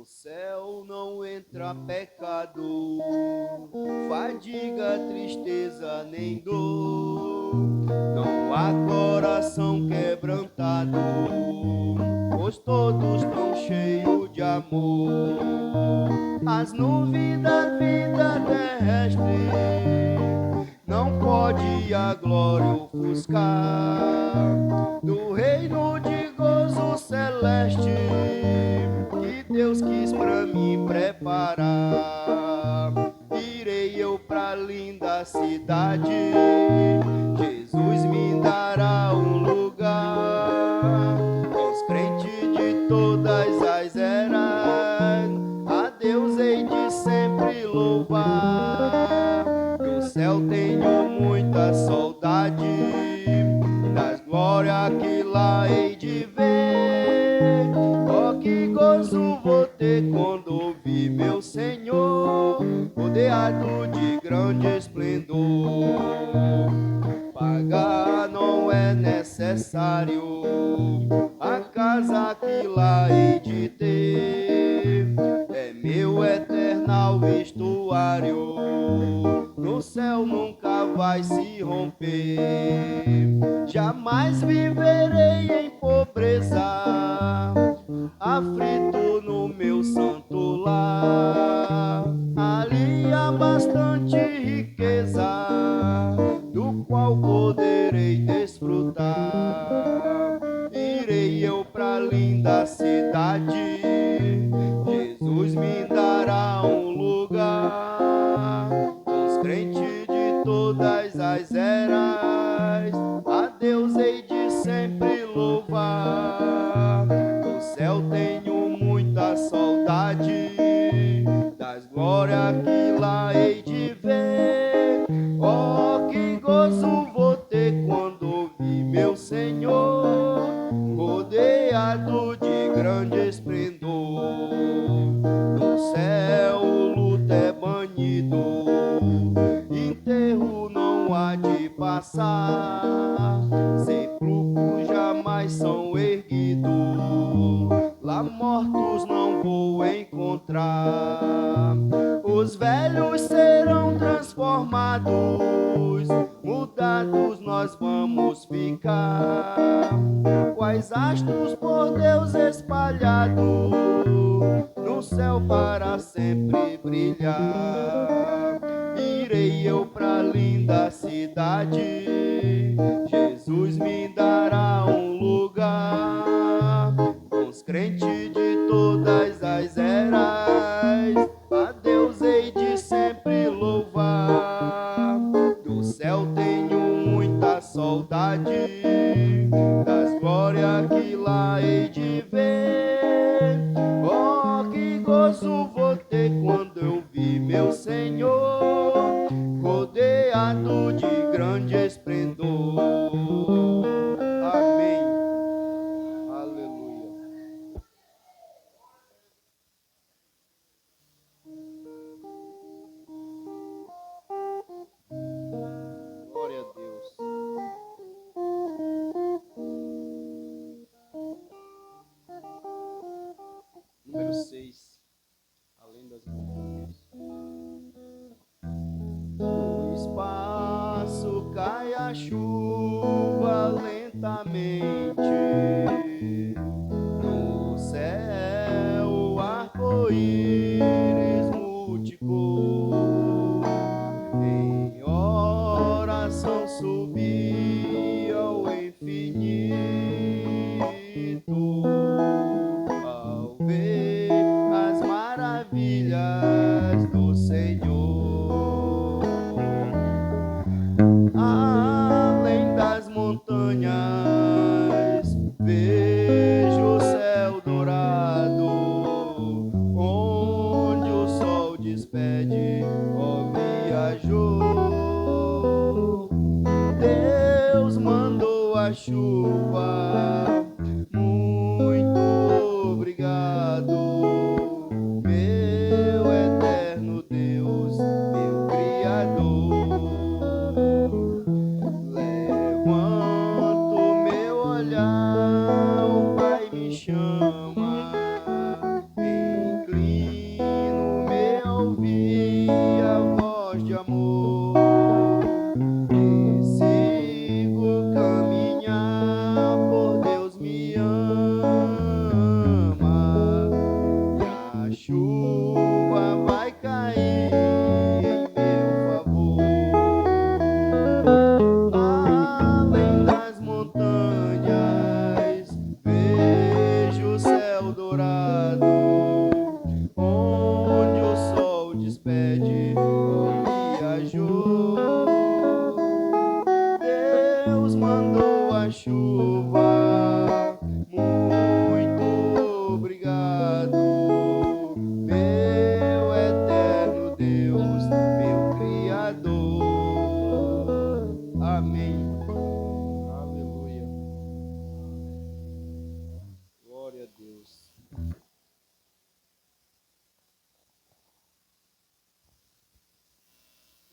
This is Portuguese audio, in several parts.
No céu não entra pecado, fadiga, tristeza nem dor. Não há coração quebrantado, pois todos estão cheios de amor. As nuvens da vida terrestre não pode a glória ofuscar do reino de gozo celeste que Deus quis pra mim preparar. Irei eu pra linda cidade, Jesus me dará um lugar. Os crentes de todas as eras, a Deus hei de sempre louvar. Do céu tenho muita saudade das glórias que lá hei de ver. Oh, que gozo vou ter quando ouvir meu Senhor, rodeado de grande esplendor. Pagar não é necessário a casa que lá hei de ter. É meu eternal vestuário, no céu nunca vai se romper. Jamais viverei em pobreza, aflito no meu santo lar. Ali há bastante riqueza, do qual poderei desfrutar. Irei eu pra linda cidade, Jesus me dará um lugar. Os crentes de todas as eras, a Deus hei de sempre louvar. No céu tenho muita saudade das glórias que lá hei de ver. Oh, que gozo vou ter quando ouvir meu Senhor, rodeado de grande esplendor. No céu o luto é banido, enterro não há de passar, sepulcros jamais são erguidos, lá mortos não vou encontrar. Os velhos serão transformados, mudados nós vamos ficar, quais astros por Deus espalhados, no céu para sempre brilhar. Irei eu pra linda cidade, Jesus me dará um lugar. Com os crentes de todas as eras, a Deus hei de sempre louvar. Do céu tenho muita saudade das glórias que lá hei de ver. Oh, que gozo vou ter quando eu vi meu Senhor, rodeado de grande esplendor. Amém. Aleluia. Glória a Deus. Número 6. Além das montanhas. No espaço cai a chuva lentamente, no céu arco-íris multicor, em oração subi ao infinito, ao ver as maravilhas do Senhor. Além das montanhas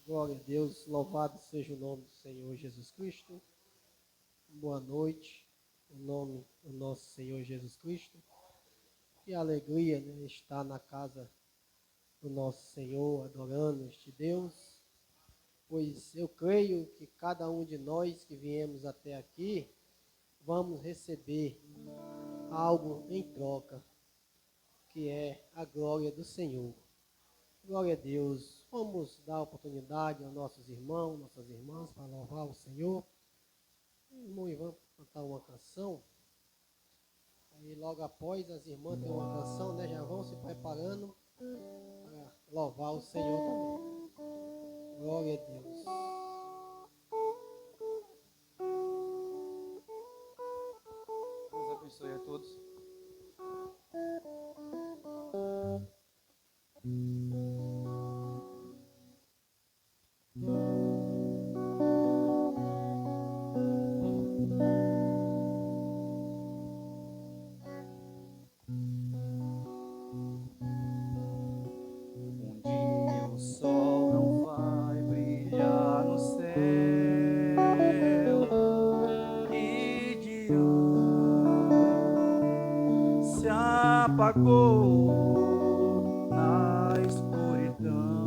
Glória a Deus, louvado seja o nome do Senhor Jesus Cristo. Boa noite, em nome do nosso Senhor Jesus Cristo. Que alegria, né, estar na casa do nosso Senhor, adorando este Deus, pois eu creio que cada um de nós que viemos até aqui, vamos receber algo em troca, que é a glória do Senhor. Glória a Deus. Vamos dar oportunidade aos nossos irmãos, nossas irmãs, para louvar o Senhor. Irmão Ivan cantar uma canção. Aí logo após as irmãs têm uma canção, né? Já vão se preparando para louvar o Senhor também. Glória a Deus. Deus abençoe a todos. Um dia o sol não vai brilhar no céu e dirão: se apagou na escuridão.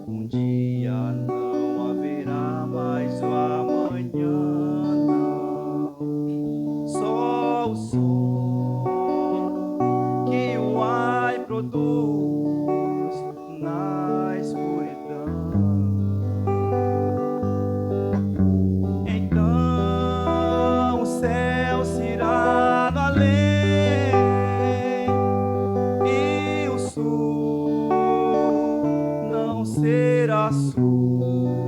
Um dia não haverá mais o amanhã, não. Só o som que o ar produz na escuridão. Então o céu se irá no além e o sul não será sul.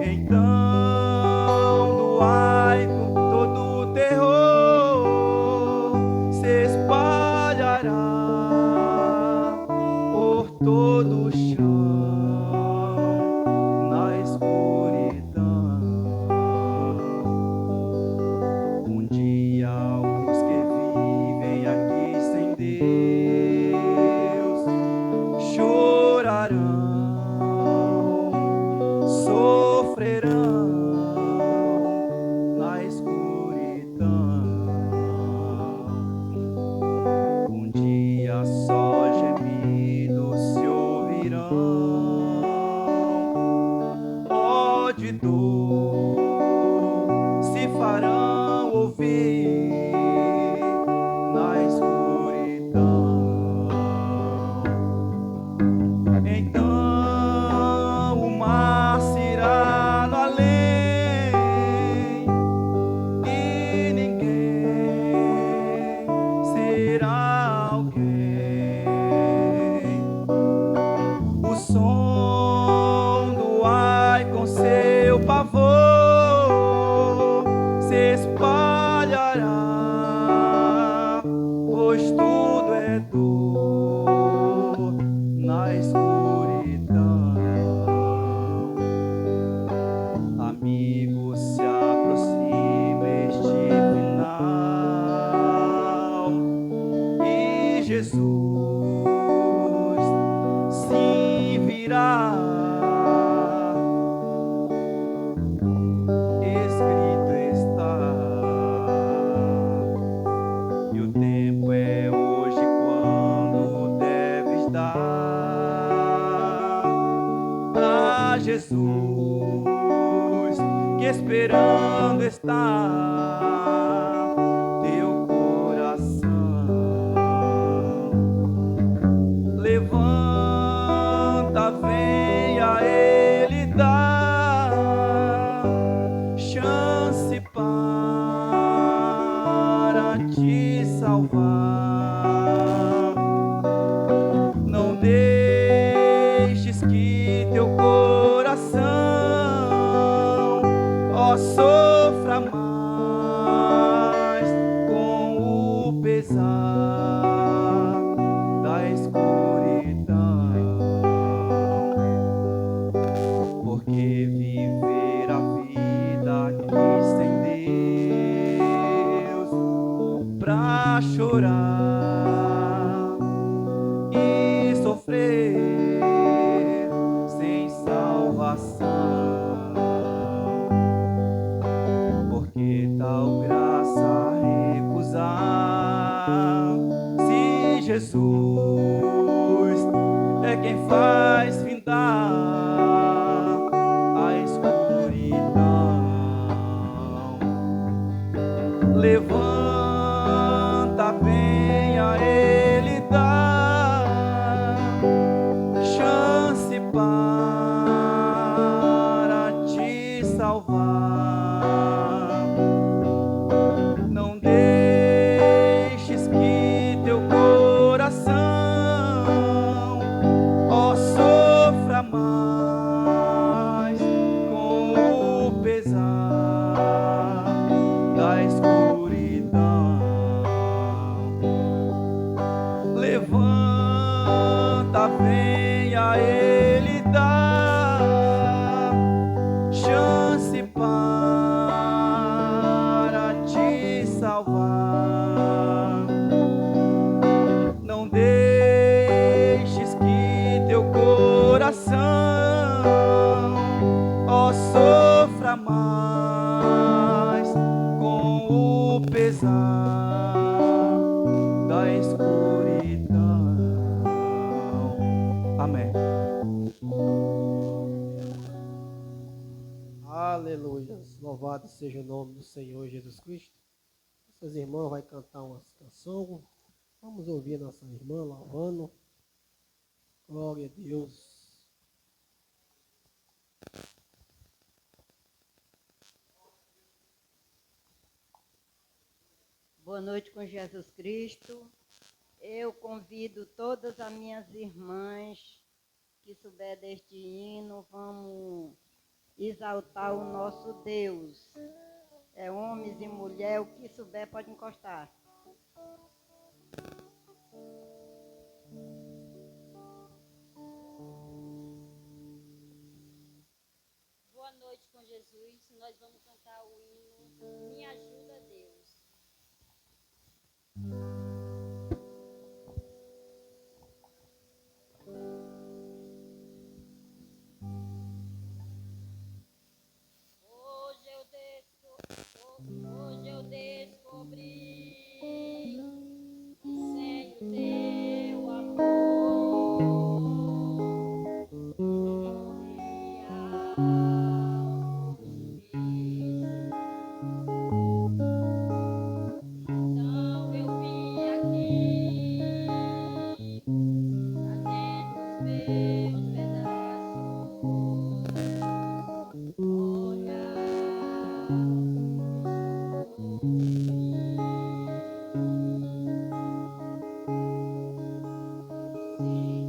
Então do ar todo o terror se espalhará por todo o chão na escuridão. Um dia os que vivem aqui sem Deus chorarão, sofrerão na escuridão. Um dia só gemidos se ouvirão, ódio e dor se farão ouvir na escuridão. Então o mar se irá no além e ninguém será alguém. O som do ar com seu pavor se espalhará, pois tudo é dor na escuridão. Amigo, se aproxima este final e Jesus sim virá. Escrito está, e o tempo é hoje quando deves dar a Jesus, que esperando está teu coração. Levanta, vem a Ele dar chance para te salvar. Não deixes que teu coração, ó, sofra mais com o pesar da escuridão. Porque viver a vida aqui sem Deus pra chorar Levanta, venha, Ele dá chance para te salvar. Não deixes que teu coração, ó, sofra mais com o pesar da escuridão. Levanta, venha, Ele dá chance para te salvar. Não deixes que teu coração, ó, sofra mais com o pesar da escuridão. Amém. Aleluia. Louvado seja o nome do Senhor Jesus Cristo. Essas irmãs vão cantar uma canção. Vamos ouvir nossa irmã louvando. Glória a Deus. Boa noite com Jesus Cristo. Eu convido todas as minhas irmãs que souber deste hino, vamos exaltar o nosso Deus. É homens e mulher, o que souber pode encostar. Boa noite com Jesus. Nós vamos cantar o hino Me Ajuda, Deus. Hoje eu descobri que sem o teu amor então eu vim aqui, trazendo os meus pedaços. Olha, sei que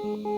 eu vou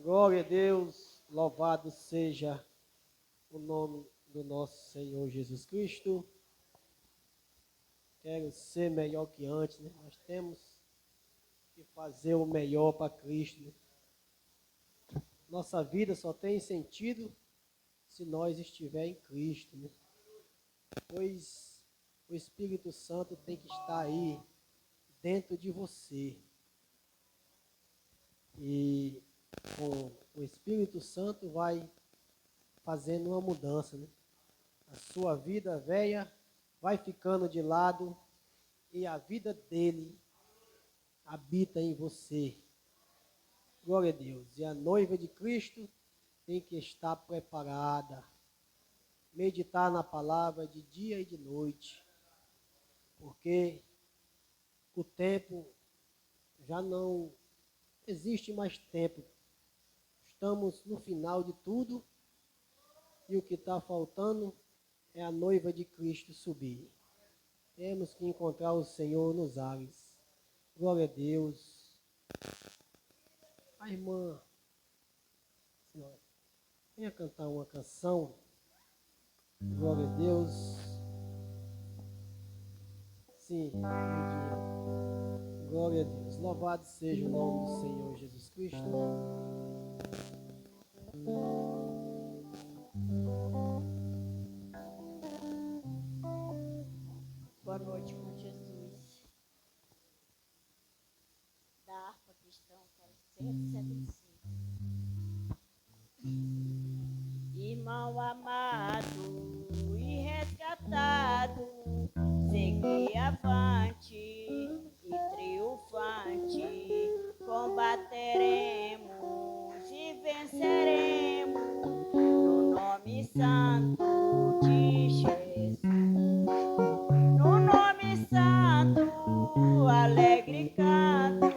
Glória a Deus, louvado seja o nome do nosso Senhor Jesus Cristo. Quero ser melhor que antes, né? Nós temos que fazer o melhor para Cristo, né? Nossa vida só tem sentido se nós estiver em Cristo, né? Pois o Espírito Santo tem que estar aí dentro de você. E com o Espírito Santo vai fazendo uma mudança, né? A sua vida velha vai ficando de lado e a vida dele habita em você. Glória a Deus. E a noiva de Cristo tem que estar preparada, meditar na palavra de dia e de noite, porque o tempo já não existe mais tempo. Estamos no final de tudo e o que está faltando é a noiva de Cristo subir. Temos que encontrar o Senhor nos ares. Glória a Deus. A irmã, senhora, venha cantar uma canção. Glória a Deus. Sim, glória a Deus. Louvado seja o nome do Senhor Jesus Cristo. Boa noite com Jesus. Da harpa cristã, quero 175. Irmão amado e resgatado, segui avante e triunfante, combateremos e venceremos no nome santo de Jesus. No nome santo, alegre canto,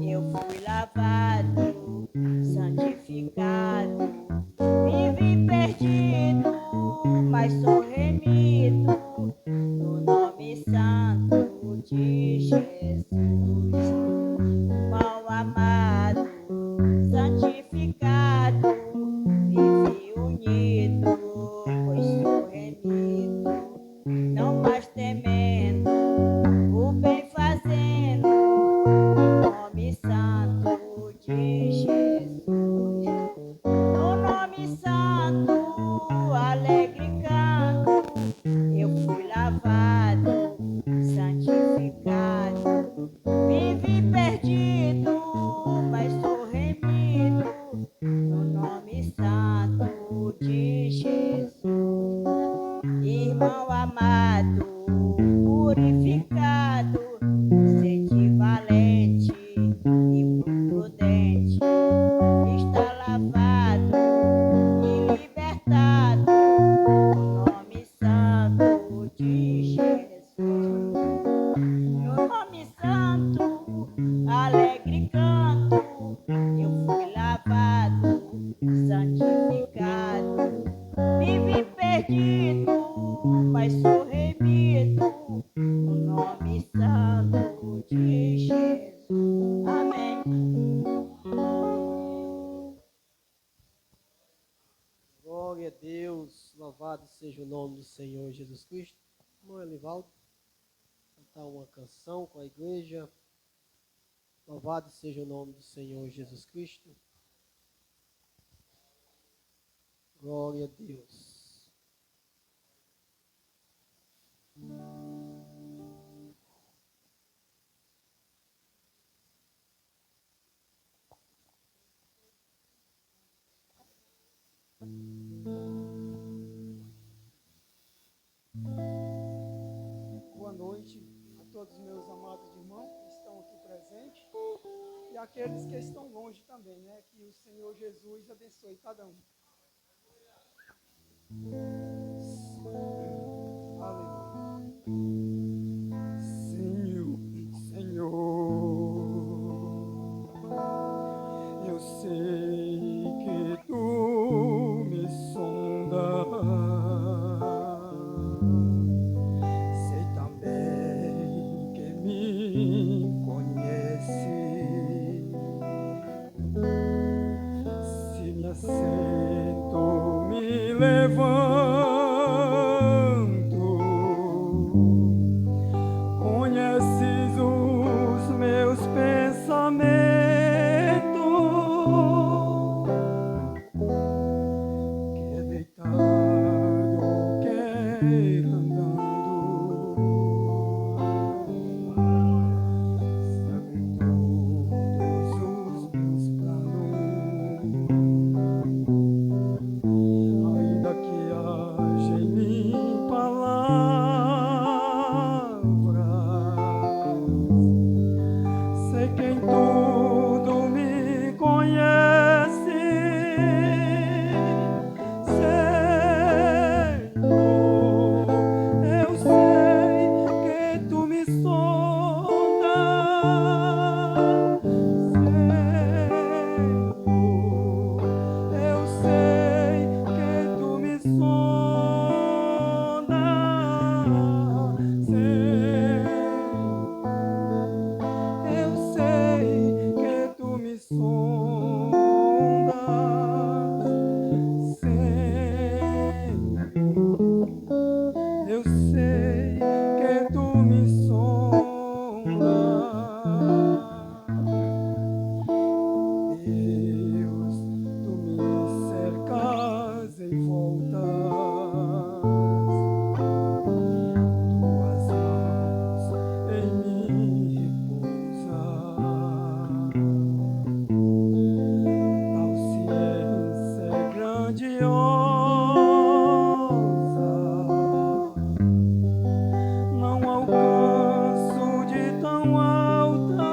eu fui lavado, santificado, vivi perdido, mas sou remido, no nome santo de Jesus. Irmão amado, santificado, vivi unido, pois sou remido, não mais temendo, o bem fazendo, no nome santo de Jesus. No nome santo, alegre canto, eu fui lavado, santificado, vivi perdido, mas sou remido, no nome santo de Jesus. Irmão amado, purificado, sente valente e prudente, está lavado e libertado, no nome santo de Jesus. No nome santo, alegre canto, eu fui lavado, santificado, vivi perdido, mas sou remido, no nome santo de Jesus. Amém. Glória a Deus. Louvado seja o nome do Senhor Jesus Cristo. Irmão Elivaldo, cantar uma canção com a igreja. Louvado seja o nome do Senhor Jesus Cristo. Glória a Deus. Boa noite a todos os meus amados irmãos que estão aqui presentes e aqueles que estão longe também, né? Que o Senhor Jesus abençoe cada um. Aleluia. Senhor, eu sei que tu me sondas. Sei também que me conhece. levanto. Conheces os meus pensamentos, quer deitado, quer andando, sabe todos os meus planos, ainda que haja em mim palavras, sei que em tudo me conhece, Senhor. Eu sei que tu me sondas, Senhor. Eu sei que tu me sondas, Senhor. Eu sei que tu me sondas, Senhor. Eu sei que tu me sondas. Deus, tu me cercas em voltas, tuas mãos em mim repousam. Tal ciência é grandiosa, não alcanço de tão alta.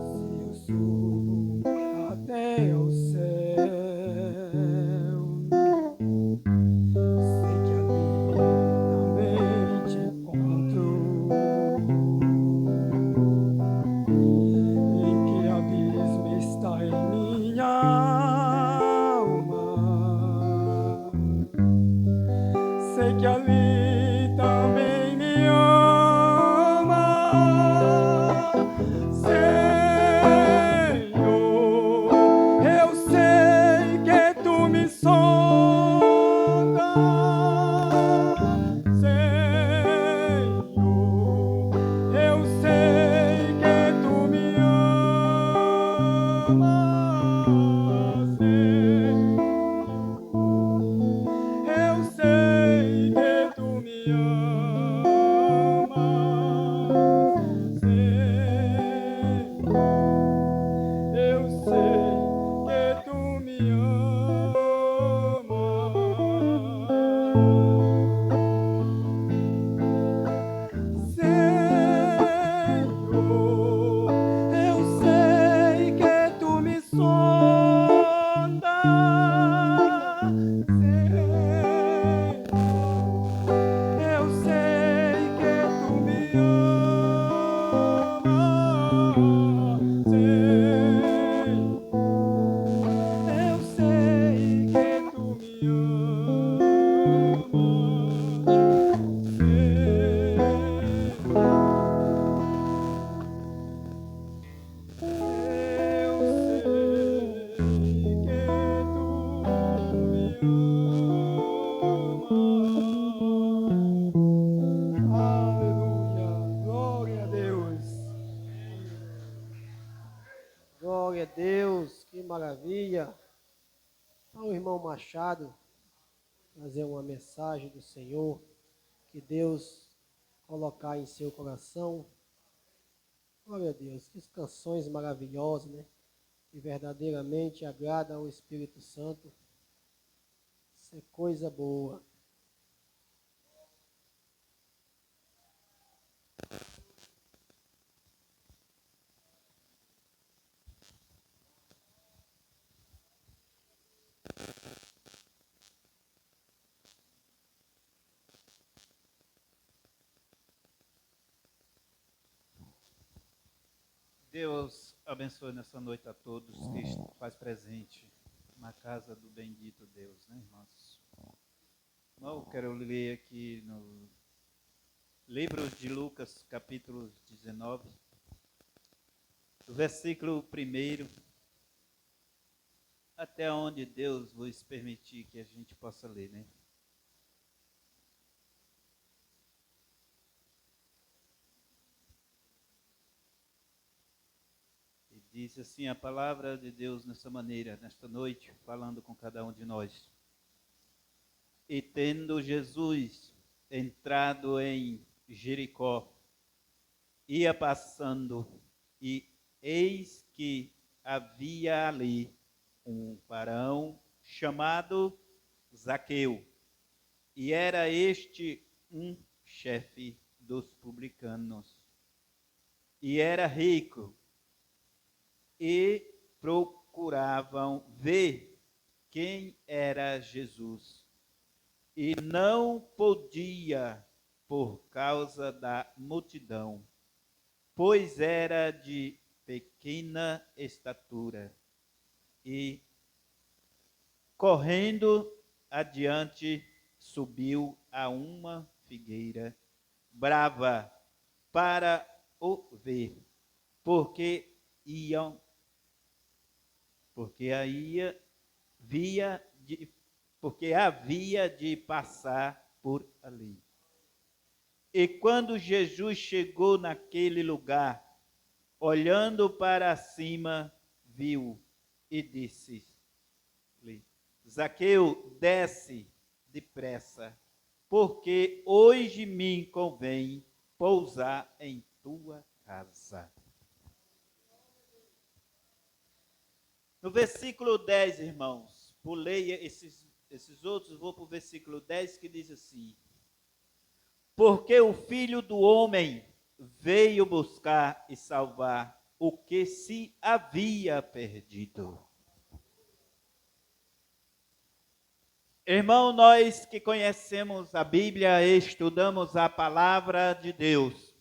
Se eu subo até ao céu, sei que ali também te encontro. Em que abismo está em minha alma? Sei que ali também me ama, Senhor. Eu sei que tu me sondas, Senhor. Eu sei que tu me amas, Senhor. Eu sei que tu me amas, Senhor. Eu sei que tu me amas, Senhor. Eu sei que tu me sondas, Senhor. Eu sei que tu me amas, Senhor. Eu sei que tu me amas, eu sei que tu me amas. Aleluia, glória a Deus. Glória a Deus, que maravilha. Ao irmão Machado trazer uma mensagem do Senhor, que Deus colocar em seu coração. Glória a Deus, que canções maravilhosas, né? Que verdadeiramente agradam ao Espírito Santo. Isso é coisa boa. Deus abençoe nessa noite a todos que faz presente na casa do bendito Deus, né, irmãos? Eu quero ler aqui no livro de Lucas, capítulo 19, do versículo 1 até onde Deus vos permitir que a gente possa ler, né? E diz assim a palavra de Deus nessa maneira, nesta noite, falando com cada um de nós. E tendo Jesus entrado em Jericó, ia passando, e eis que havia ali um varão chamado Zaqueu, e era este um chefe dos publicanos, e era rico, e procuravam ver quem era Jesus, e não podia por causa da multidão, pois era de pequena estatura. E, correndo adiante, subiu a uma figueira brava para o ver, porque havia de passar por ali. E quando Jesus chegou naquele lugar, olhando para cima, viu e disse-lhe: Zaqueu, desce depressa, porque hoje me convém pousar em tua casa. No versículo 10, irmãos, pulei esses outros, vou para o versículo 10, que diz assim: porque o Filho do Homem veio buscar e salvar o que se havia perdido. Irmão, nós que conhecemos a Bíblia, estudamos a palavra de Deus,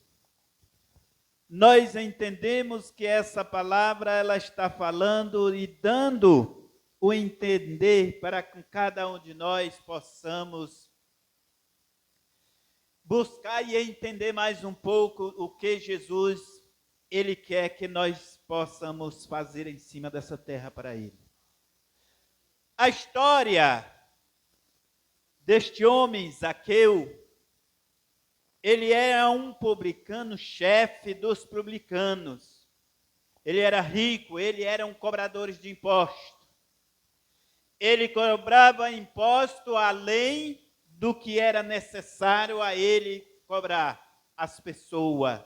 nós entendemos que essa palavra ela está falando e dando o entender para que cada um de nós possamos buscar e entender mais um pouco o que Jesus, ele quer que nós possamos fazer em cima dessa terra para ele. A história deste homem, Zaqueu, ele era um publicano, chefe dos publicanos. Ele era rico, ele era um cobrador de impostos. Ele cobrava imposto além do que era necessário a ele cobrar as pessoas.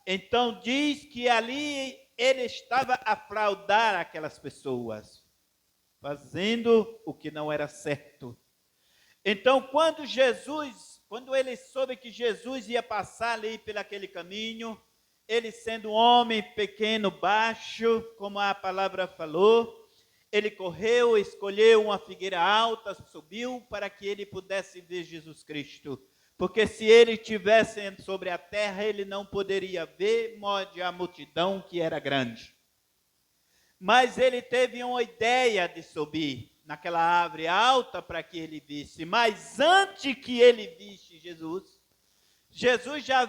Então diz que ali ele estava a fraudar aquelas pessoas, fazendo o que não era certo. Então quando ele soube que Jesus ia passar ali pelaquele caminho, ele sendo um homem pequeno, baixo, como a palavra falou, ele correu, escolheu uma figueira alta, subiu para que ele pudesse ver Jesus Cristo. Porque se ele estivesse sobre a terra, ele não poderia ver, mode a multidão que era grande. Mas ele teve uma ideia de subir naquela árvore alta para que ele visse. Mas antes que ele visse Jesus, Jesus já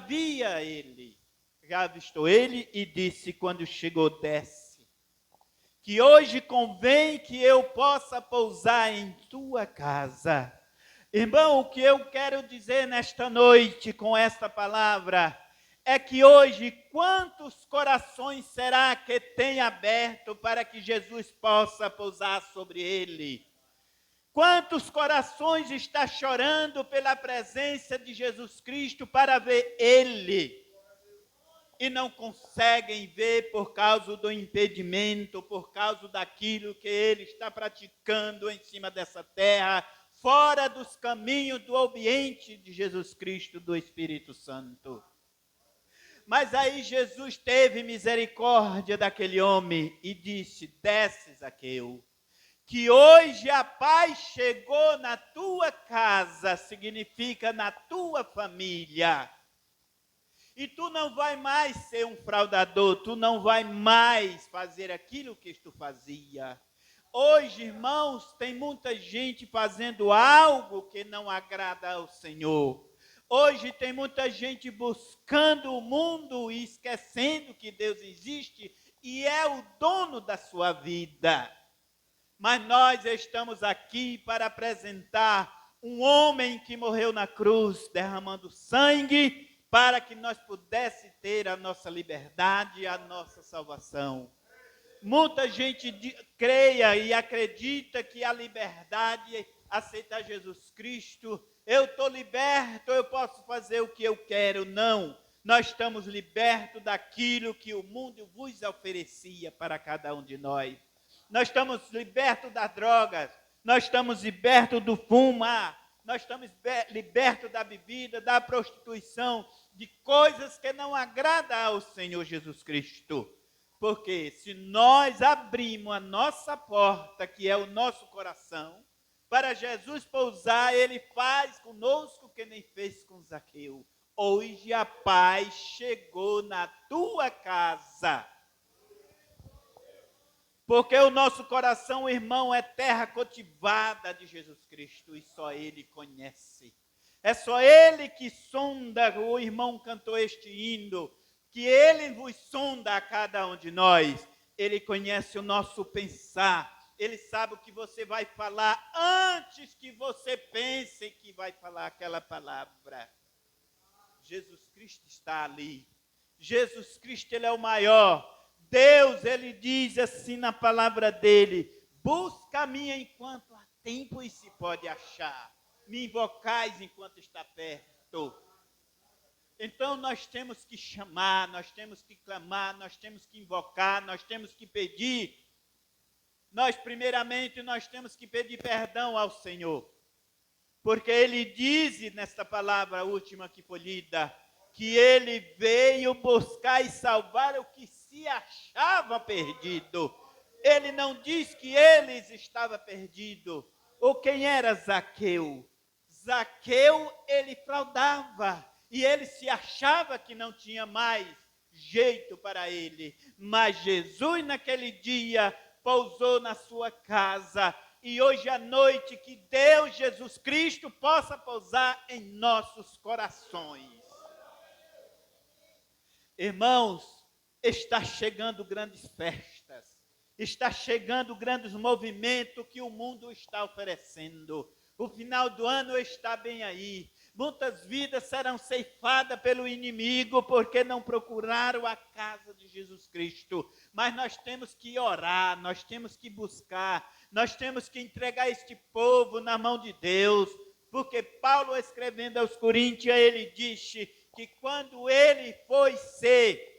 avistou ele e disse quando chegou, desce. Que hoje convém que eu possa pousar em tua casa. Irmão, o que eu quero dizer nesta noite com esta palavra é que hoje quantos corações será que tem aberto para que Jesus possa pousar sobre ele? Quantos corações está chorando pela presença de Jesus Cristo para ver ele? E não conseguem ver por causa do impedimento, por causa daquilo que ele está praticando em cima dessa terra, fora dos caminhos do ambiente de Jesus Cristo, do Espírito Santo. Mas aí Jesus teve misericórdia daquele homem e disse, desce, Zaqueu, que hoje a paz chegou na tua casa, significa na tua família. E tu não vai mais ser um fraudador, tu não vai mais fazer aquilo que tu fazia. Hoje, irmãos, tem muita gente fazendo algo que não agrada ao Senhor. Hoje tem muita gente buscando o mundo e esquecendo que Deus existe e é o dono da sua vida. mas nós estamos aqui para apresentar um homem que morreu na cruz, derramando sangue, para que nós pudéssemos ter a nossa liberdade e a nossa salvação. Muita gente creia e acredita que a liberdade é aceitar Jesus Cristo. Eu estou liberto, eu posso fazer o que eu quero. Não, nós estamos libertos daquilo que o mundo vos oferecia para cada um de nós. Nós estamos libertos das drogas, nós estamos libertos do fumar, nós estamos libertos da bebida, da prostituição, de coisas que não agradam ao Senhor Jesus Cristo. Porque se nós abrimos a nossa porta, que é o nosso coração, para Jesus pousar, ele faz conosco o que nem fez com Zaqueu. Hoje a paz chegou na tua casa. Porque o nosso coração, irmão, é terra cultivada de Jesus Cristo e só Ele conhece. É só Ele que sonda, o irmão cantou este hino, que Ele vos sonda a cada um de nós. Ele conhece o nosso pensar. Ele sabe o que você vai falar antes que você pense que vai falar aquela palavra. Jesus Cristo está ali. Jesus Cristo, Ele é o maior. Deus, Ele diz assim na palavra dEle, busca-me enquanto há tempo e se pode achar. Me invocais enquanto está perto. Então nós temos que chamar, nós temos que clamar, nós temos que invocar, nós temos que pedir. Primeiramente, nós temos que pedir perdão ao Senhor. Porque Ele diz nesta palavra última que foi lida, que Ele veio buscar e salvar o que se achava perdido. Ele não diz que eles estavam perdidos. Ou quem era Zaqueu? Zaqueu, ele fraudava. E ele se achava que não tinha mais jeito para ele. Mas Jesus, naquele dia, pousou na sua casa. E hoje à noite, que Deus, Jesus Cristo, possa pousar em nossos corações. Irmãos, está chegando grandes festas, está chegando grandes movimentos que o mundo está oferecendo. O final do ano está bem aí. Muitas vidas serão ceifadas pelo inimigo porque não procuraram a casa de Jesus Cristo. Mas nós temos que orar, nós temos que buscar, nós temos que entregar este povo na mão de Deus. Porque Paulo, escrevendo aos Coríntios, ele disse que quando ele foi ser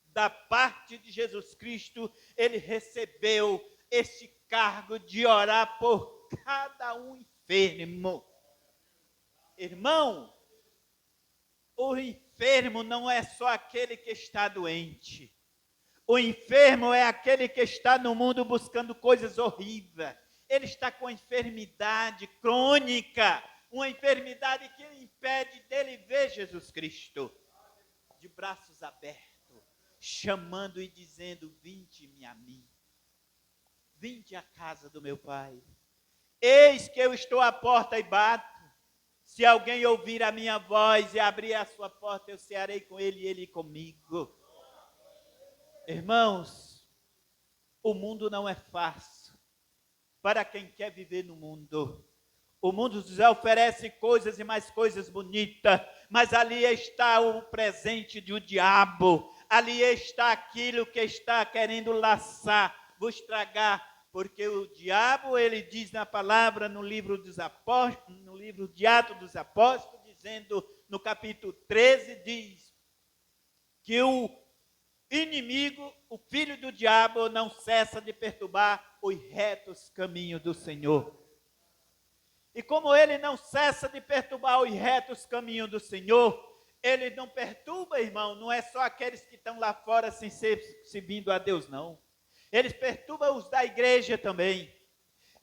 da parte de Jesus Cristo, ele recebeu esse cargo de orar por cada um enfermo. Irmão, o enfermo não é só aquele que está doente. O enfermo é aquele que está no mundo buscando coisas horríveis. Ele está com enfermidade crônica, uma enfermidade que impede dele ver Jesus Cristo. De braços abertos, chamando e dizendo, vinde-me a mim. Vinde à casa do meu Pai. Eis que eu estou à porta e bato. Se alguém ouvir a minha voz e abrir a sua porta, eu cearei com ele e ele comigo. Irmãos, o mundo não é fácil para quem quer viver no mundo. O mundo nos oferece coisas e mais coisas bonitas, mas ali está o presente do diabo. Ali está aquilo que está querendo laçar, vos tragar. Porque o diabo, ele diz na palavra, no livro dos Apóstolos, no livro de Atos dos Apóstolos, dizendo no capítulo 13, diz que o inimigo, o filho do diabo, não cessa de perturbar os retos caminhos do Senhor. E como ele não cessa de perturbar os retos caminhos do Senhor, ele não perturba, irmão, não é só aqueles que estão lá fora sem ser servindo a Deus, não. Eles perturbam os da igreja também.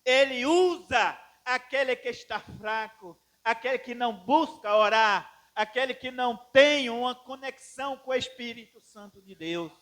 Ele usa aquele que está fraco, aquele que não busca orar, aquele que não tem uma conexão com o Espírito Santo de Deus.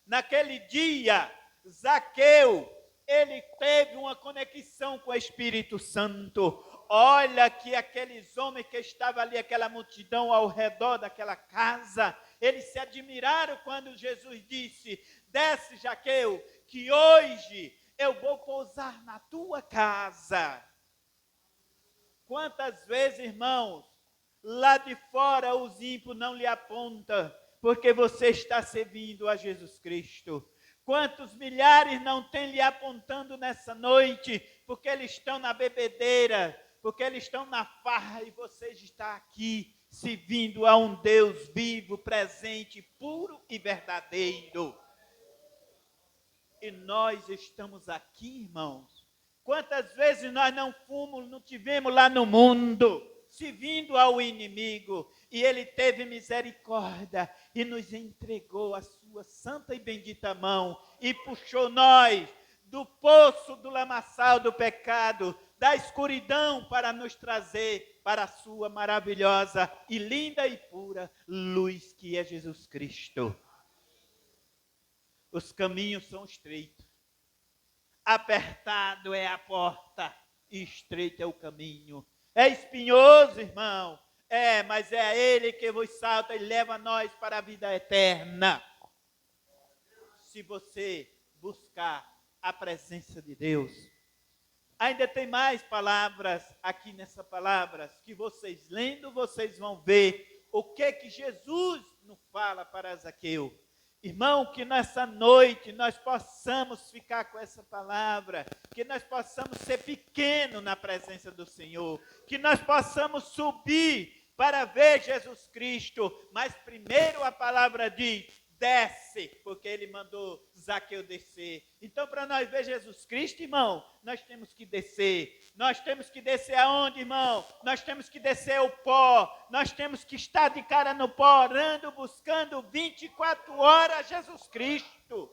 Naquele dia, Zaqueu, ele teve uma conexão com o Espírito Santo. Olha que aqueles homens que estavam ali, aquela multidão ao redor daquela casa, eles se admiraram quando Jesus disse, desce, Zaqueu, que hoje eu vou pousar na tua casa. Quantas vezes, irmãos, lá de fora os ímpios não lhe apontam, porque você está servindo a Jesus Cristo. Quantos milhares não têm lhe apontando nessa noite, porque eles estão na bebedeira, porque eles estão na farra, e você está aqui, servindo a um Deus vivo, presente, puro e verdadeiro. E nós estamos aqui, irmãos. Quantas vezes nós não fomos, não tivemos lá no mundo, servindo ao inimigo, e ele teve misericórdia e nos entregou a sua santa e bendita mão e puxou nós do poço do lamaçal do pecado, da escuridão, para nos trazer para a sua maravilhosa e linda e pura luz, que é Jesus Cristo. Os caminhos são estreitos, apertado é a porta e estreito é o caminho. É espinhoso, irmão, mas é ele que vos salta e leva nós para a vida eterna. Se você buscar a presença de Deus. Ainda tem mais palavras aqui nessa palavra, que vocês lendo, vocês vão ver o que Jesus nos fala para Zaqueu. Irmão, que nessa noite nós possamos ficar com essa palavra, que nós possamos ser pequenos na presença do Senhor, que nós possamos subir para ver Jesus Cristo, mas primeiro a palavra diz, desce, porque ele mandou Zaqueu descer. Então, para nós ver Jesus Cristo, irmão, nós temos que descer. Nós temos que descer aonde, irmão? Nós temos que descer ao pó. Nós temos que estar de cara no pó, orando, buscando 24 horas Jesus Cristo,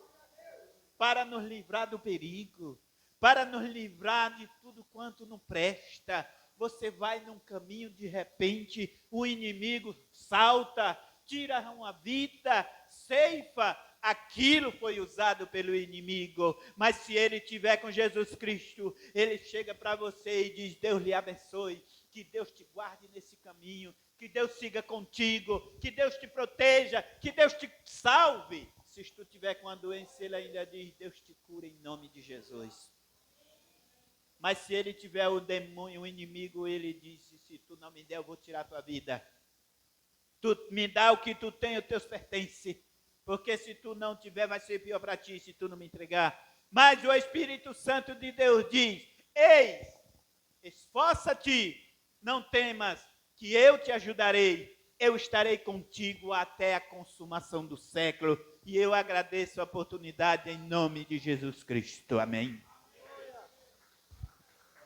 para nos livrar do perigo, para nos livrar de tudo quanto não presta. Você vai num caminho, de repente, o inimigo salta, tira uma vida, ceifa, aquilo foi usado pelo inimigo, mas se ele estiver com Jesus Cristo, ele chega para você e diz, Deus lhe abençoe, que Deus te guarde nesse caminho, que Deus siga contigo, que Deus te proteja, que Deus te salve. Se tu tiver com uma doença, ele ainda diz, Deus te cura em nome de Jesus. Mas se ele tiver o demônio, o inimigo, ele diz, se tu não me der, eu vou tirar a tua vida. Tu me dá o que tu tem, os teus pertence. Porque se tu não tiver, vai ser pior para ti, se tu não me entregar. Mas o Espírito Santo de Deus diz, eis, esforça-te, não temas, que eu te ajudarei. Eu estarei contigo até a consumação do século. E eu agradeço a oportunidade em nome de Jesus Cristo. Amém.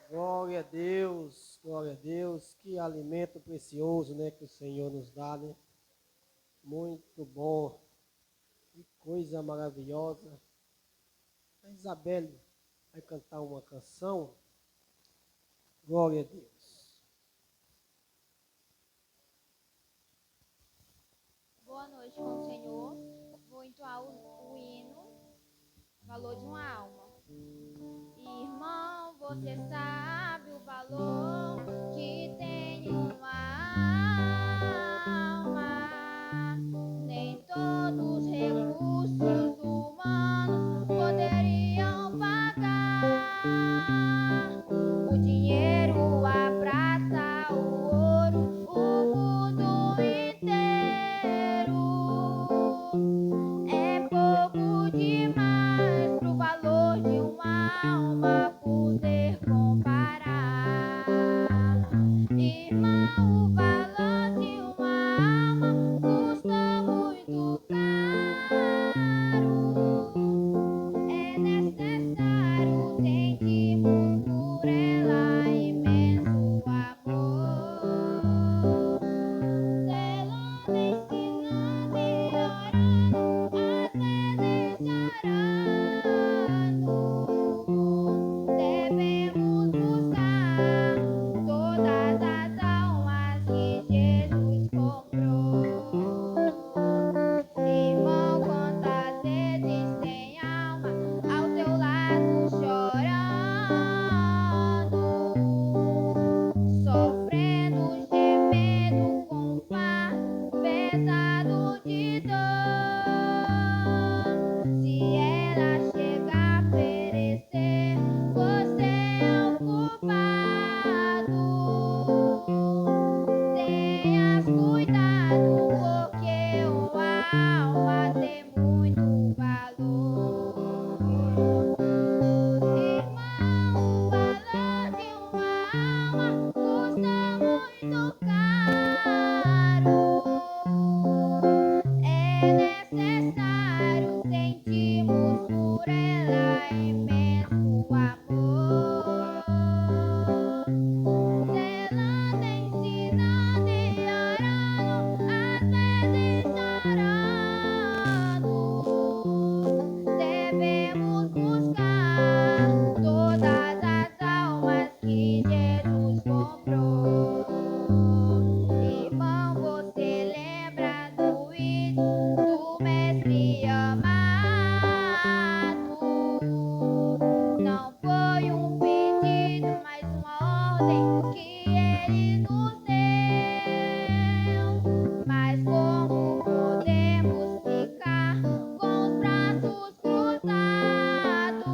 Glória a Deus, glória a Deus. Que alimento precioso, né, que o Senhor nos dá, né? Muito bom. Que coisa maravilhosa. A Isabelle vai cantar uma canção. Glória a Deus. Boa noite com o Senhor. Vou entoar o hino, valor de uma alma. Irmão, você sabe o valor que tem uma alma. Nem todos os recursos humanos poderiam pagar. O dinheiro, a prata, o ouro, o mundo inteiro. É pouco demais pro valor de uma alma poder comparar. Irmão, o valor de uma alma custa muito caro. amado. Não foi um pedido, mas uma ordem que ele nos deu. Mas como podemos ficar com os braços cruzados,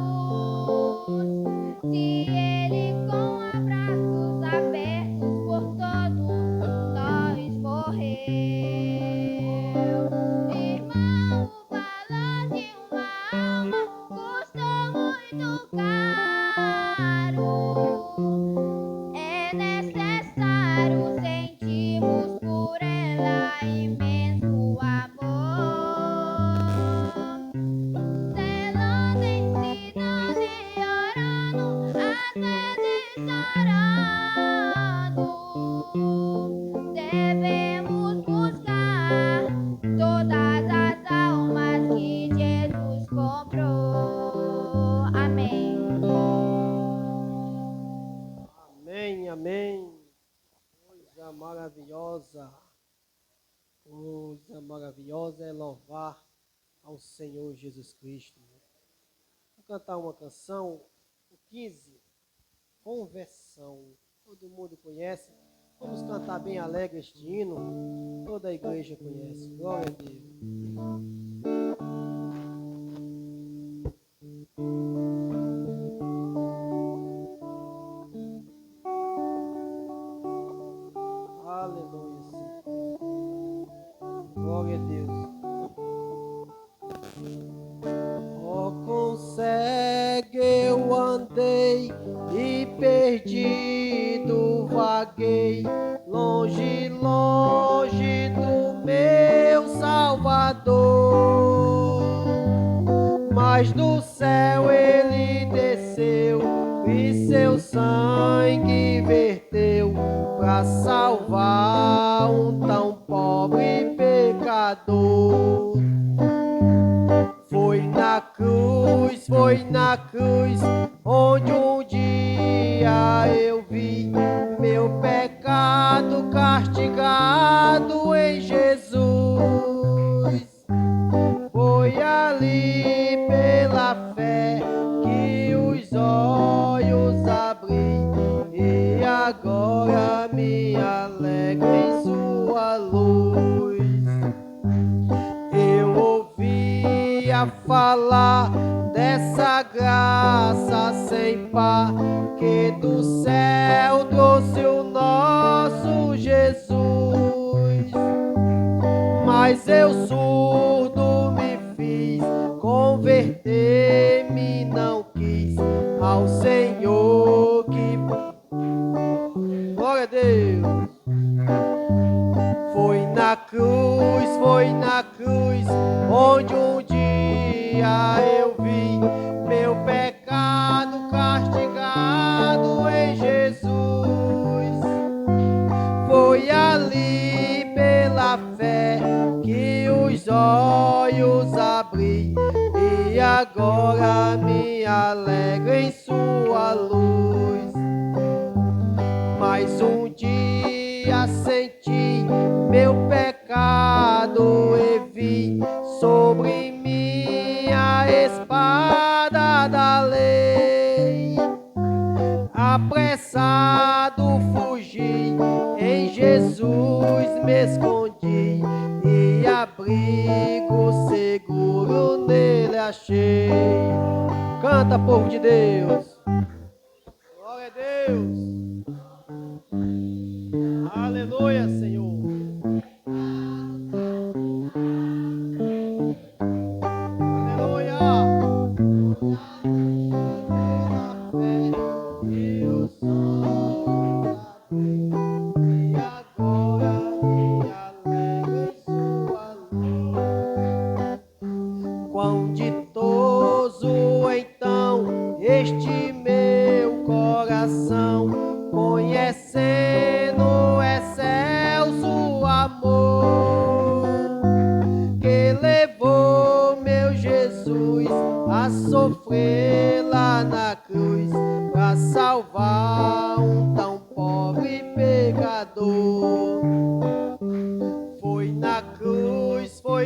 se ele com abraços abertos por todos nós morreu? Irmão, o valor de uma alma custou muito caro. É necessário sentirmos por ela imenso amor. Zelando, ensinando e orando, às vezes chorando. Devemos buscar todas as almas que Jesus comprou. Amém. Amém, amém. Coisa maravilhosa. Coisa maravilhosa é louvar ao Senhor Jesus Cristo. Vou cantar uma canção, o 15, Conversão. Todo mundo conhece. Vamos cantar bem alegre este hino. Toda a igreja conhece. Glória a Deus. Aleluia, Senhor. Glória a Deus. Oh, com cego eu andei e perdido vaguei, longe, longe do meu Salvador. Mas do céu ele desceu e seu sangue verteu pra salvar um tão pobre pecador. Foi na cruz, onde um dia eu vi meu pecado castigado em Jesus. Foi ali pela fé que os olhos abri e agora me alegro em sua luz. Eu ouvia falar dessa graça sem par que do céu trouxe o nosso Jesus. Mas eu surdo me fiz, converter-me não quis ao Senhor que... Glória a Deus! Foi na cruz, onde um dia eu vi meu pecado castigado em Jesus. Foi ali pela fé que os olhos abri e agora me alegro em sua luz. Mais um dia senti meu pecado e vi sobre mim a espada da lei. Apressado fugi, em Jesus me escondi e abrigo seguro nele achei. Canta, povo de Deus. Glória a Deus. Aleluia, Senhor. Aleluia. Pela fé eu sou e agora me alegro em sua luz. Quão ditoso então este meu coração, conhecendo o excelso amor que levou meu Jesus a sofrer lá na cruz pra salvar um tão pobre pecador. Foi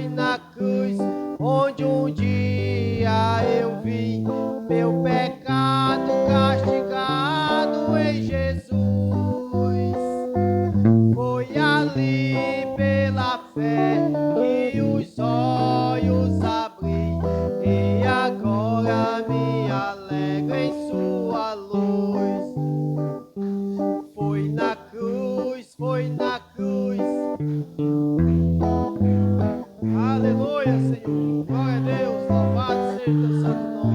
na cruz, onde um dia eu vi meu pecado castigado em Jesus. Foi ali pela fé que os olhos abri e agora me alegro em sua luz. Foi na cruz, foi na cruz. Aleluia, Senhor. Glória a Deus, louvado seja teu santo nome.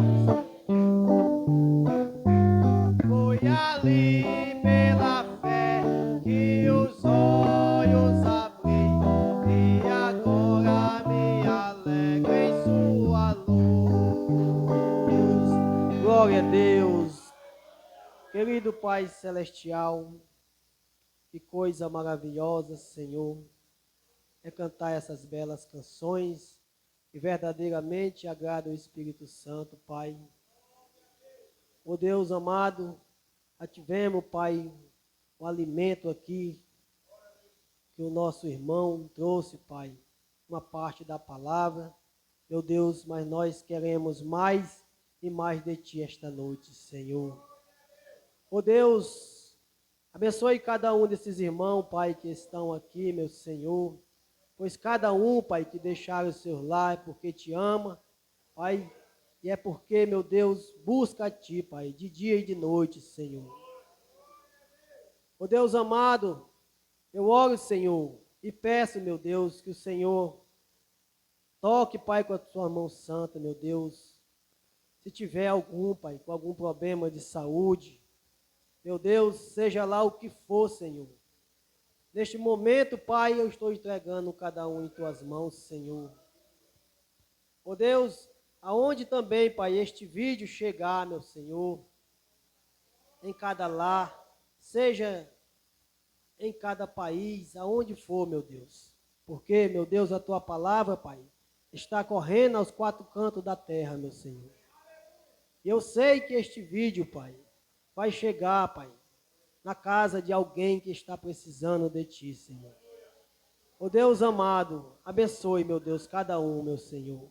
Foi ali pela fé que os olhos abri e agora me alegro em sua luz. Glória a Deus. Querido Pai Celestial, que coisa maravilhosa, Senhor, é cantar essas belas canções que verdadeiramente agradam o Espírito Santo, Pai. Ó Deus amado, ativemos, Pai, o alimento aqui que o nosso irmão trouxe, Pai, uma parte da palavra. Meu Deus, mas nós queremos mais e mais de Ti esta noite, Senhor. Ó Deus, abençoe cada um desses irmãos, Pai, que estão aqui, meu Senhor. Pois cada um, Pai, que deixaram o seu lar porque Te ama, Pai, e é porque, meu Deus, busca a Ti, Pai, de dia e de noite, Senhor. Ó Deus amado, eu oro, Senhor, e peço, meu Deus, que o Senhor toque, Pai, com a Sua mão santa, meu Deus. Se tiver algum, Pai, com algum problema de saúde, meu Deus, seja lá o que for, Senhor. Neste momento, Pai, eu estou entregando cada um em Tuas mãos, Senhor. Ó Deus, aonde também, Pai, este vídeo chegar, meu Senhor, em cada lar, seja em cada país, aonde for, meu Deus. Porque, meu Deus, a Tua palavra, Pai, está correndo aos quatro cantos da terra, meu Senhor. E eu sei que este vídeo, Pai, vai chegar, Pai, na casa de alguém que está precisando de Ti, Senhor. Ó Deus amado, abençoe, meu Deus, cada um, meu Senhor.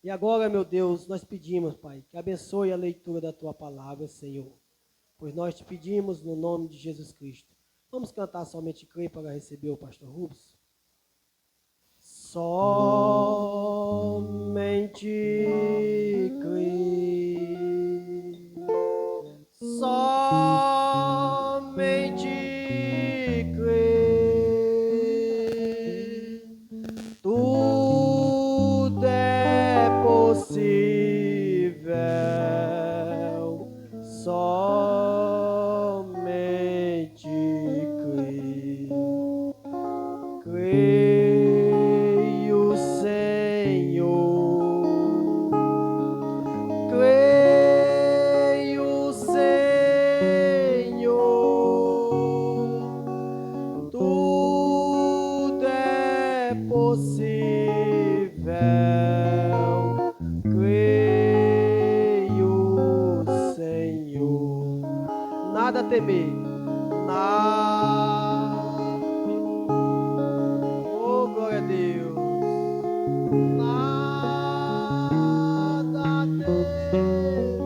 E agora, meu Deus, nós pedimos, Pai, que abençoe a leitura da Tua palavra, Senhor. Pois nós te pedimos no nome de Jesus Cristo. Vamos cantar somente crer para receber o pastor Rubens? Somente crer. Somente crer. Tudo é possível. Somente crer. Creio, Senhor. Creio, Senhor. Tudo é possível. Creio, Senhor. Nada a temer. Nada. Oh, glória a Deus. Nada a temer.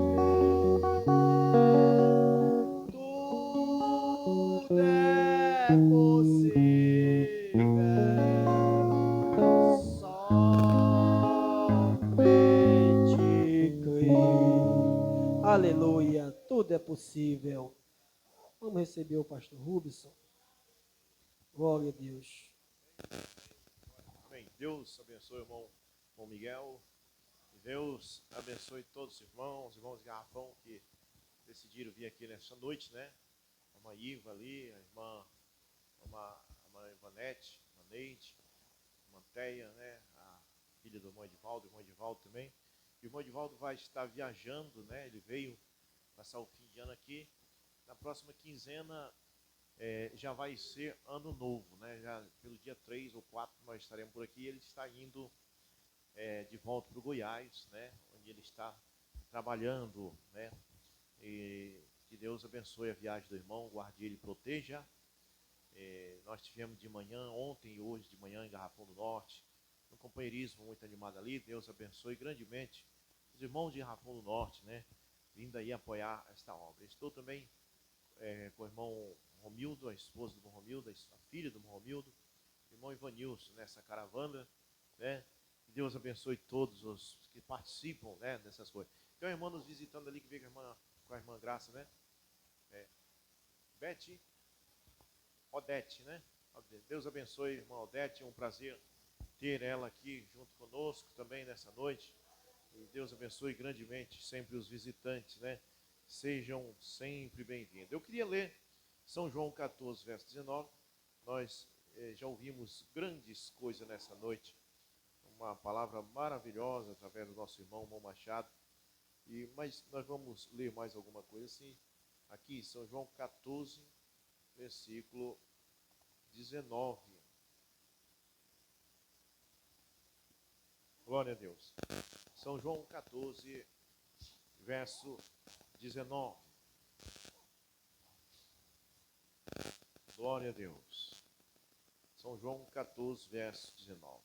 Tudo é possível. Somente crer. Aleluia. Tudo é possível. Vamos receber o pastor Rubson. Glória a Deus. Amém. Deus abençoe o irmão Miguel. E Deus abençoe todos os irmãos de Garrafão que decidiram vir aqui nessa noite, né? A irmã Iva ali, a irmã Ivanete, a irmã Neide, a irmã Teia, né? A filha do irmão Edivaldo, o irmão Edivaldo também. E o irmão Edivaldo vai estar viajando, né? Ele veio passar o fim de ano aqui. Na próxima quinzena já vai ser ano novo, né? Já pelo dia 3 ou 4 nós estaremos por aqui. Ele está indo de volta para o Goiás, né? Onde ele está trabalhando, né? E que Deus abençoe a viagem do irmão, guarde ele e proteja. Nós tivemos de manhã, ontem e hoje de manhã em Garrafão do Norte, um companheirismo muito animado ali. Deus abençoe grandemente os irmãos de Rafão do Norte, né? Vindo aí apoiar esta obra. Estou também com o irmão Romildo, a esposa do irmão Romildo, a filha do irmão Romildo, o irmão Ivanilson, nessa caravana, né? Que Deus abençoe todos os que participam, né, dessas coisas. Tem uma irmã nos visitando ali, que veio com a irmã Graça, né? Beth Odete, né? Deus abençoe, irmã Odete, é um prazer ter ela aqui junto conosco também nessa noite. E Deus abençoe grandemente sempre os visitantes, né? Sejam sempre bem-vindos. Eu queria ler São João 14, verso 19. Nós já ouvimos grandes coisas nessa noite. Uma palavra maravilhosa através do nosso irmão Machado. Mas nós vamos ler mais alguma coisa assim. Aqui, São João 14, versículo 19. Glória a Deus. São João 14, verso 19. Glória a Deus. São João 14, verso 19.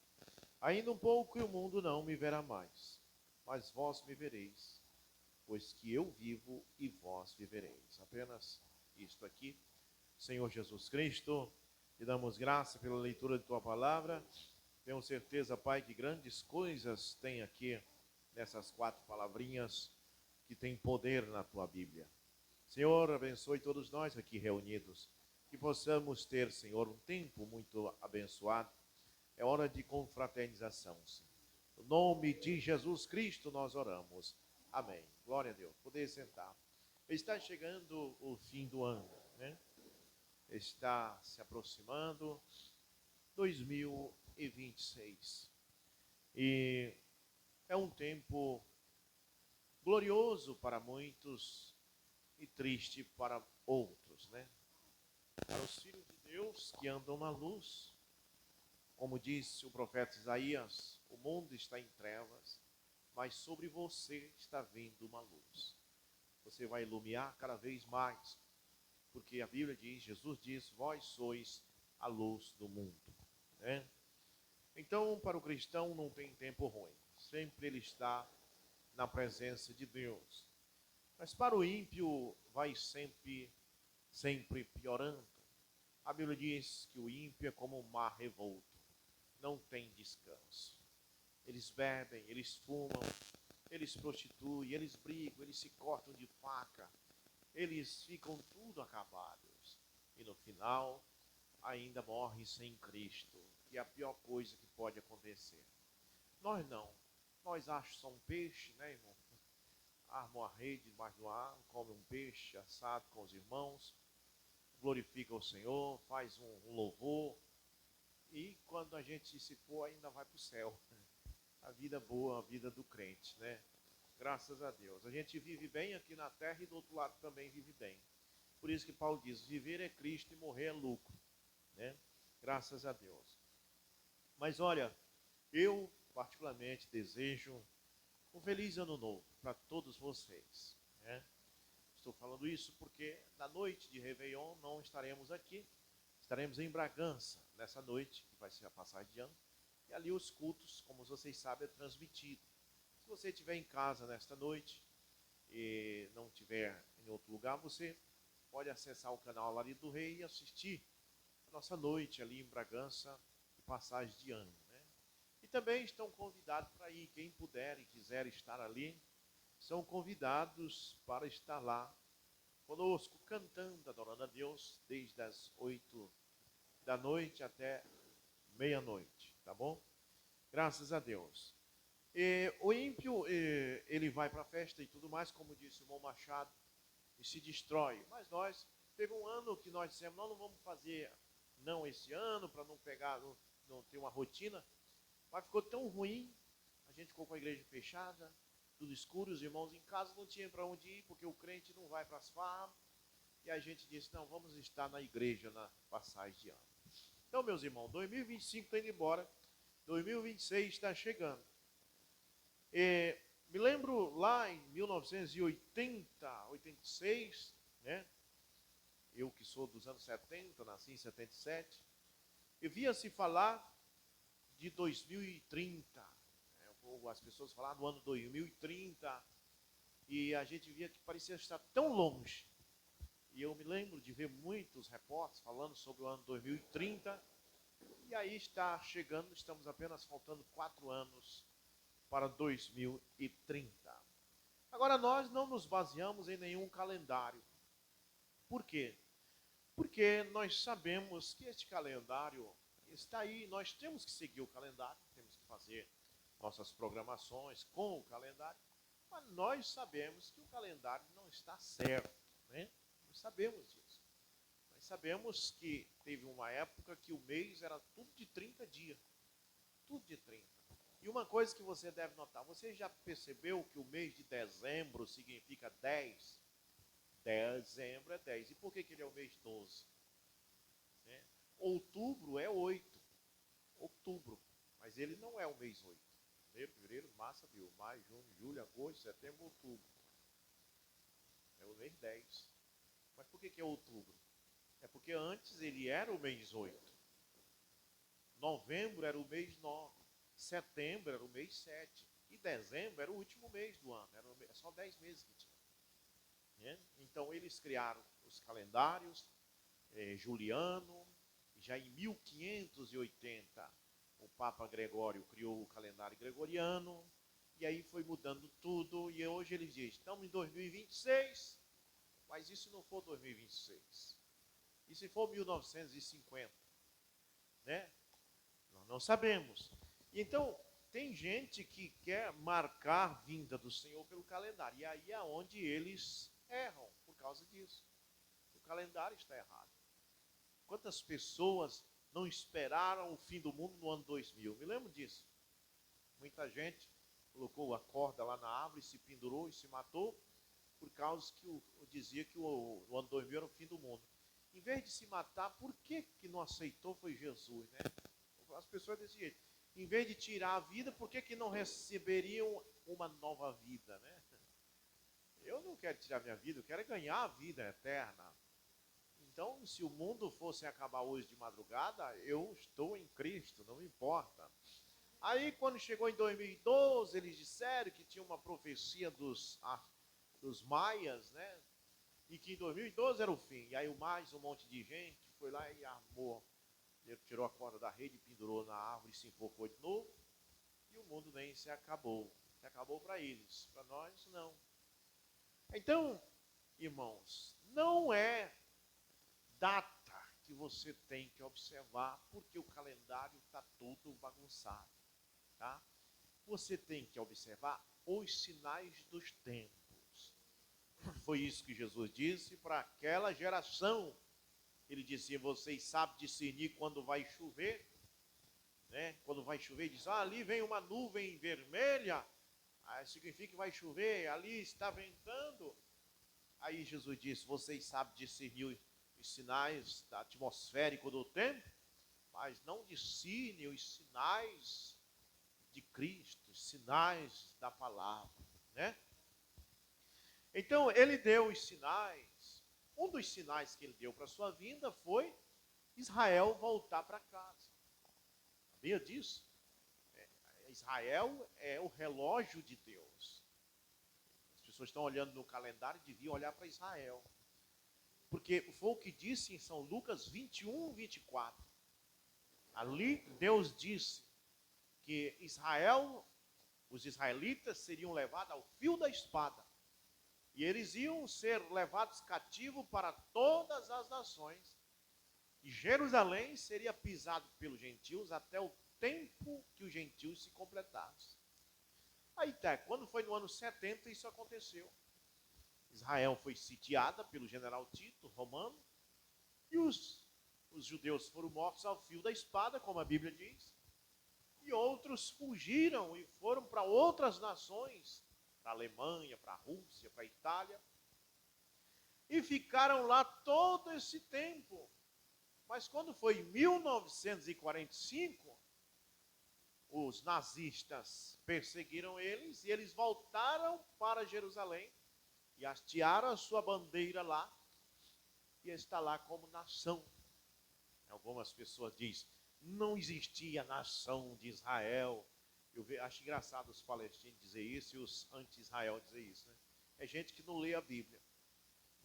Ainda um pouco e o mundo não me verá mais, mas vós me vereis, pois que eu vivo e vós vivereis. Apenas isto aqui. Senhor Jesus Cristo, te damos graça pela leitura de tua palavra. Tenho certeza, Pai, que grandes coisas tem aqui nessas 4 palavrinhas que tem poder na tua Bíblia. Senhor, abençoe todos nós aqui reunidos, que possamos ter, Senhor, um tempo muito abençoado. É hora de confraternização, Senhor. No nome de Jesus Cristo nós oramos. Amém. Glória a Deus. Poder sentar. Está chegando o fim do ano, né? Está se aproximando 2026. E é um tempo glorioso para muitos e triste para outros, né? Para os filhos de Deus que andam na luz, como disse o profeta Isaías, o mundo está em trevas, mas sobre você está vindo uma luz. Você vai iluminar cada vez mais, porque a Bíblia diz, Jesus diz, vós sois a luz do mundo, né? Então, para o cristão não tem tempo ruim, sempre ele está na presença de Deus. Mas para o ímpio vai sempre piorando. A Bíblia diz que o ímpio é como um mar revolto, não tem descanso. Eles bebem, eles fumam, eles prostituem, eles brigam, eles se cortam de faca, eles ficam tudo acabados. E no final, ainda morrem sem Cristo, que é a pior coisa que pode acontecer. Nós não. Nós achamos só um peixe, né, irmão? Arma a rede debaixo do ar, come um peixe assado com os irmãos, glorifica o Senhor, faz um louvor, e quando a gente se for, ainda vai para o céu. A vida boa, a vida do crente, né? Graças a Deus. A gente vive bem aqui na terra e do outro lado também vive bem. Por isso que Paulo diz, viver é Cristo e morrer é lucro, né? Graças a Deus. Mas olha, eu particularmente desejo um feliz ano novo para todos vocês, né? Estou falando isso porque na noite de Réveillon não estaremos aqui, estaremos em Bragança nessa noite, que vai ser a passagem de ano, e ali os cultos, como vocês sabem, é transmitido. Se você estiver em casa nesta noite e não estiver em outro lugar, você pode acessar o canal Lari do Rei e assistir a nossa noite ali em Bragança, de passagem de ano, né? E também estão convidados para ir, quem puder e quiser estar ali, são convidados para estar lá conosco, cantando, adorando a Deus, desde as 8 da noite até meia-noite, tá bom? Graças a Deus. O ímpio, ele vai para a festa e tudo mais, como disse o irmão Machado, e se destrói. Mas nós, teve um ano que nós dissemos, nós não vamos fazer não esse ano, para não pegar, não ter uma rotina, mas ficou tão ruim, a gente ficou com a igreja fechada, tudo escuro, os irmãos em casa não tinham para onde ir, porque o crente não vai para as farras, e a gente disse, não, vamos estar na igreja na passagem de ano. Então, meus irmãos, 2025 está indo embora, 2026 está chegando. Me lembro lá em 1980, 86, né? Eu que sou dos anos 70, nasci em 77, e via-se falar de 2030. As pessoas falaram do ano 2030 e a gente via que parecia estar tão longe. E eu me lembro de ver muitos repórteres falando sobre o ano 2030. E aí está chegando, estamos apenas faltando 4 anos para 2030. Agora, nós não nos baseamos em nenhum calendário. Por quê? Porque nós sabemos que este calendário está aí, nós temos que seguir o calendário, temos que fazer nossas programações com o calendário, mas nós sabemos que o calendário não está certo, né? Nós sabemos disso. Nós sabemos que teve uma época que o mês era tudo de 30 dias, tudo de 30. E uma coisa que você deve notar, você já percebeu que o mês de dezembro significa 10? Dezembro é 10. E por que ele é o mês 12? Né? Outubro é 8. Outubro. Mas ele não é o mês 8. Janeiro, fevereiro, março, abril, maio, junho, julho, agosto, setembro, outubro. É o mês 10. Mas por que é outubro? É porque antes ele era o mês 8. Novembro era o mês 9. Setembro era o mês 7. E dezembro era o último mês do ano. Era só 10 meses que tinha. Então eles criaram os calendários juliano. Já em 1580 o Papa Gregório criou o calendário gregoriano. E aí foi mudando tudo. E hoje eles dizem, estamos em 2026. Mas e se não for 2026? E se for 1950? Né? Nós não sabemos. Então, tem gente que quer marcar a vinda do Senhor pelo calendário. E aí é onde eles erram por causa disso. O calendário está errado. Quantas pessoas não esperaram o fim do mundo no ano 2000? Me lembro disso. Muita gente colocou a corda lá na árvore, se pendurou e se matou, por causa que dizia que o ano 2000 era o fim do mundo. Em vez de se matar, por que não aceitou foi Jesus, né? As pessoas desse jeito. Em vez de tirar a vida, por que não receberiam uma nova vida, né? Eu não quero tirar minha vida, eu quero ganhar a vida eterna. Então, se o mundo fosse acabar hoje de madrugada, eu estou em Cristo, não me importa. Aí, quando chegou em 2012, eles disseram que tinha uma profecia dos maias, né? E que em 2012 era o fim. E aí, mais um monte de gente foi lá e armou. Ele tirou a corda da rede, pendurou na árvore, se enfocou de novo. E o mundo nem se acabou. Se acabou para eles. Para nós, não. Então, irmãos, não é data que você tem que observar, porque o calendário está todo bagunçado. Tá? Você tem que observar os sinais dos tempos. Foi isso que Jesus disse para aquela geração. Ele disse, vocês sabem discernir quando vai chover? Né? Quando vai chover, diz, ali vem uma nuvem vermelha, significa que vai chover, ali está ventando. Aí Jesus disse, vocês sabem discernir os sinais atmosféricos do tempo, mas não discernem os sinais de Cristo, os sinais da palavra, né? Então, ele deu os sinais. Um dos sinais que ele deu para a sua vinda foi Israel voltar para casa. Sabia disso? Israel é o relógio de Deus. As pessoas estão olhando no calendário e deviam olhar para Israel. Porque foi o que disse em São Lucas 21, 24. Ali Deus disse que Israel, os israelitas seriam levados ao fio da espada. E eles iam ser levados cativos para todas as nações. E Jerusalém seria pisado pelos gentios até o tempo que os gentios se completassem. Aí tá, quando foi no ano 70 isso aconteceu. Israel foi sitiada pelo general Tito, romano, e os judeus foram mortos ao fio da espada, como a Bíblia diz. E outros fugiram e foram para outras nações, para a Alemanha, para a Rússia, para a Itália, e ficaram lá todo esse tempo. Mas quando foi em 1945, os nazistas perseguiram eles e eles voltaram para Jerusalém e hastearam a sua bandeira lá e está lá como nação. Algumas pessoas dizem, não existia nação de Israel. Acho engraçado os palestinos dizer isso e os anti-Israel dizer isso, né? É gente que não lê a Bíblia.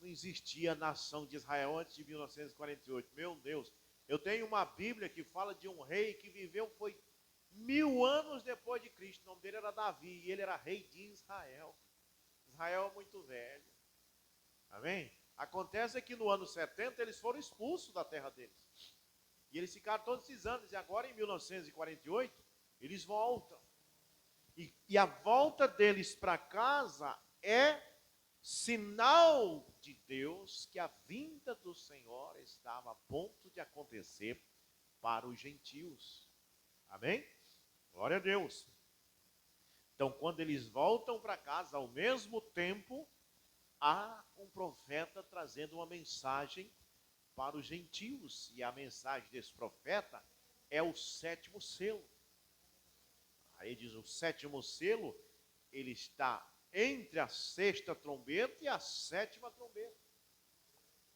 Não existia nação de Israel antes de 1948. Meu Deus, eu tenho uma Bíblia que fala de um rei que viveu, foi 1000 anos depois de Cristo. O nome dele era Davi e ele era rei de Israel. Israel é muito velho. Amém? Acontece que no ano 70 eles foram expulsos da terra deles. E eles ficaram todos esses anos. E agora em 1948 eles voltam. E a volta deles para casa é sinal de Deus que a vinda do Senhor estava a ponto de acontecer para os gentios. Amém? Glória a Deus. Então, quando eles voltam para casa, ao mesmo tempo, há um profeta trazendo uma mensagem para os gentios. E a mensagem desse profeta é o 7º selo. Aí diz, o 7º selo, ele está entre a 6ª trombeta e a 7ª trombeta.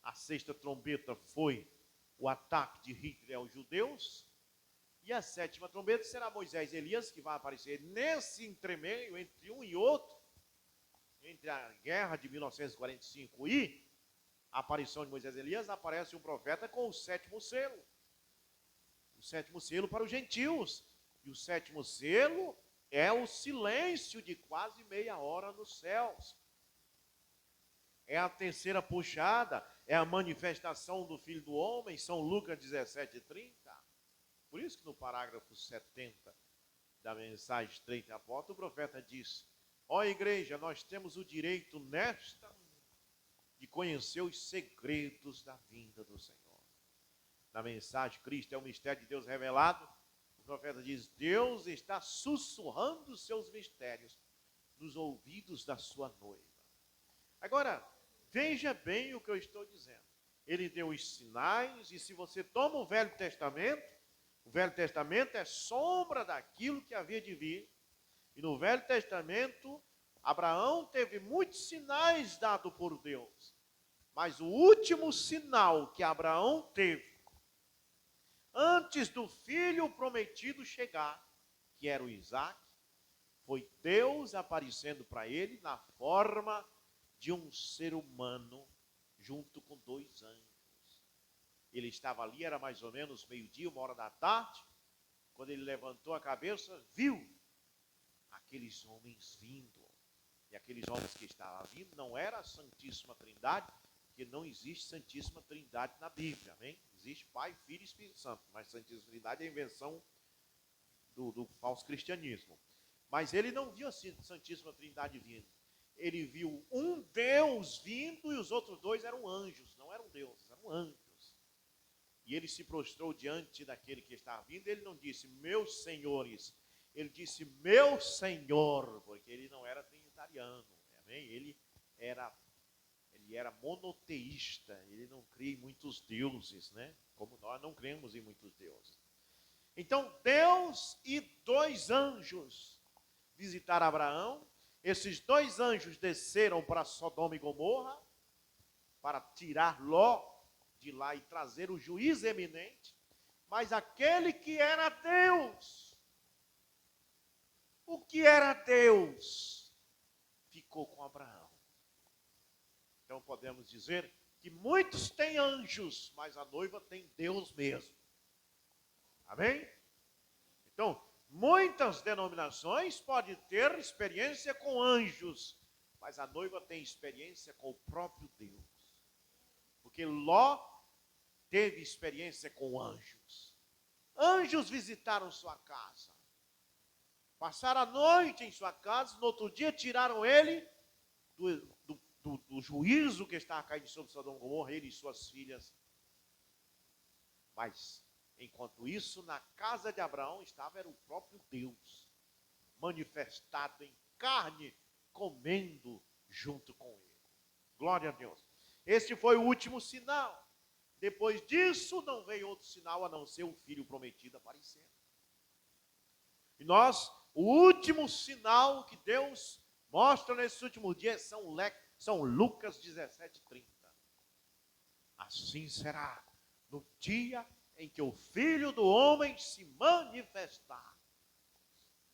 A 6ª trombeta foi o ataque de Hitler aos judeus, e a 7ª trombeta será Moisés e Elias, que vai aparecer nesse entremeio, entre um e outro, entre a guerra de 1945 e a aparição de Moisés e Elias, aparece um profeta com o 7º selo. O 7º selo para os gentios. E o 7º selo é o silêncio de quase meia hora nos céus. É a terceira puxada, é a manifestação do Filho do Homem, São Lucas 17:30. Por isso que no parágrafo 70 da mensagem estreita e apóstolo, o profeta diz: ó igreja, nós temos o direito nesta de conhecer os segredos da vinda do Senhor. Na mensagem, Cristo é o mistério de Deus revelado. O profeta diz: Deus está sussurrando os seus mistérios nos ouvidos da sua noiva. Agora, veja bem o que eu estou dizendo. Ele deu os sinais, e se você toma o Velho Testamento é sombra daquilo que havia de vir. E no Velho Testamento, Abraão teve muitos sinais dados por Deus. Mas o último sinal que Abraão teve, antes do filho prometido chegar, que era o Isaac, foi Deus aparecendo para ele na forma de um ser humano, junto com 2 anjos. Ele estava ali, era mais ou menos meio-dia, 1h da tarde, quando ele levantou a cabeça, viu aqueles homens vindo. E aqueles homens que estavam vindo não era a Santíssima Trindade, porque não existe Santíssima Trindade na Bíblia, amém? Existe Pai, Filho e Espírito Santo, mas Santíssima Trindade é a invenção do falso cristianismo. Mas ele não viu a Santíssima Trindade vindo. Ele viu um Deus vindo e os outros 2 eram anjos, não eram deuses, eram anjos. E ele se prostrou diante daquele que estava vindo, ele não disse, meus senhores, ele disse, meu Senhor, porque ele não era trinitariano, amém? Ele era monoteísta, ele não cria em muitos deuses, né? Como nós não cremos em muitos deuses. Então, Deus e 2 anjos visitaram Abraão. Esses 2 anjos desceram para Sodoma e Gomorra para tirar Ló de lá e trazer o juiz eminente. Mas aquele que era Deus, o que era Deus, ficou com Abraão. Então podemos dizer que muitos têm anjos, mas a noiva tem Deus mesmo. Amém? Então, muitas denominações podem ter experiência com anjos, mas a noiva tem experiência com o próprio Deus. Porque Ló teve experiência com anjos. Anjos visitaram sua casa. Passaram a noite em sua casa, no outro dia tiraram ele do juízo que estava caindo sobre Sodoma e Gomorra, ele e suas filhas. Mas, enquanto isso, na casa de Abraão era o próprio Deus, manifestado em carne, comendo junto com ele. Glória a Deus. Este foi o último sinal. Depois disso, não veio outro sinal a não ser o filho prometido aparecendo. E o último sinal que Deus mostra nesses últimos dias são Lucas 17:30. Assim será no dia em que o Filho do Homem se manifestar.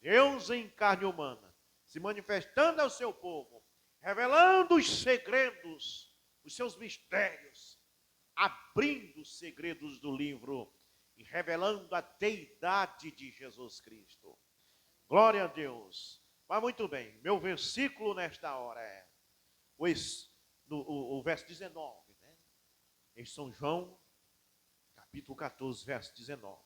Deus em carne humana, se manifestando ao seu povo, revelando os segredos, os seus mistérios, abrindo os segredos do livro e revelando a deidade de Jesus Cristo. Glória a Deus. Mas muito bem, meu versículo nesta hora é o verso 19, né? Em São João, capítulo 14, verso 19.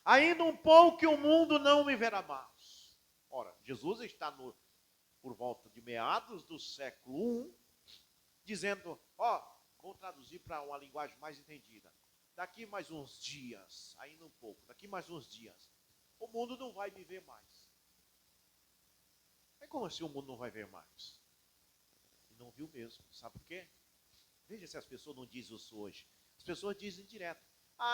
Ainda um pouco que o mundo não me verá mais. Ora, Jesus está por volta de meados do século I, dizendo, vou traduzir para uma linguagem mais entendida. Daqui mais uns dias, ainda um pouco, daqui mais uns dias, o mundo não vai me ver mais. É como assim o mundo não vai ver mais? E não viu mesmo, sabe por quê? Veja se as pessoas não dizem isso hoje. As pessoas dizem direto,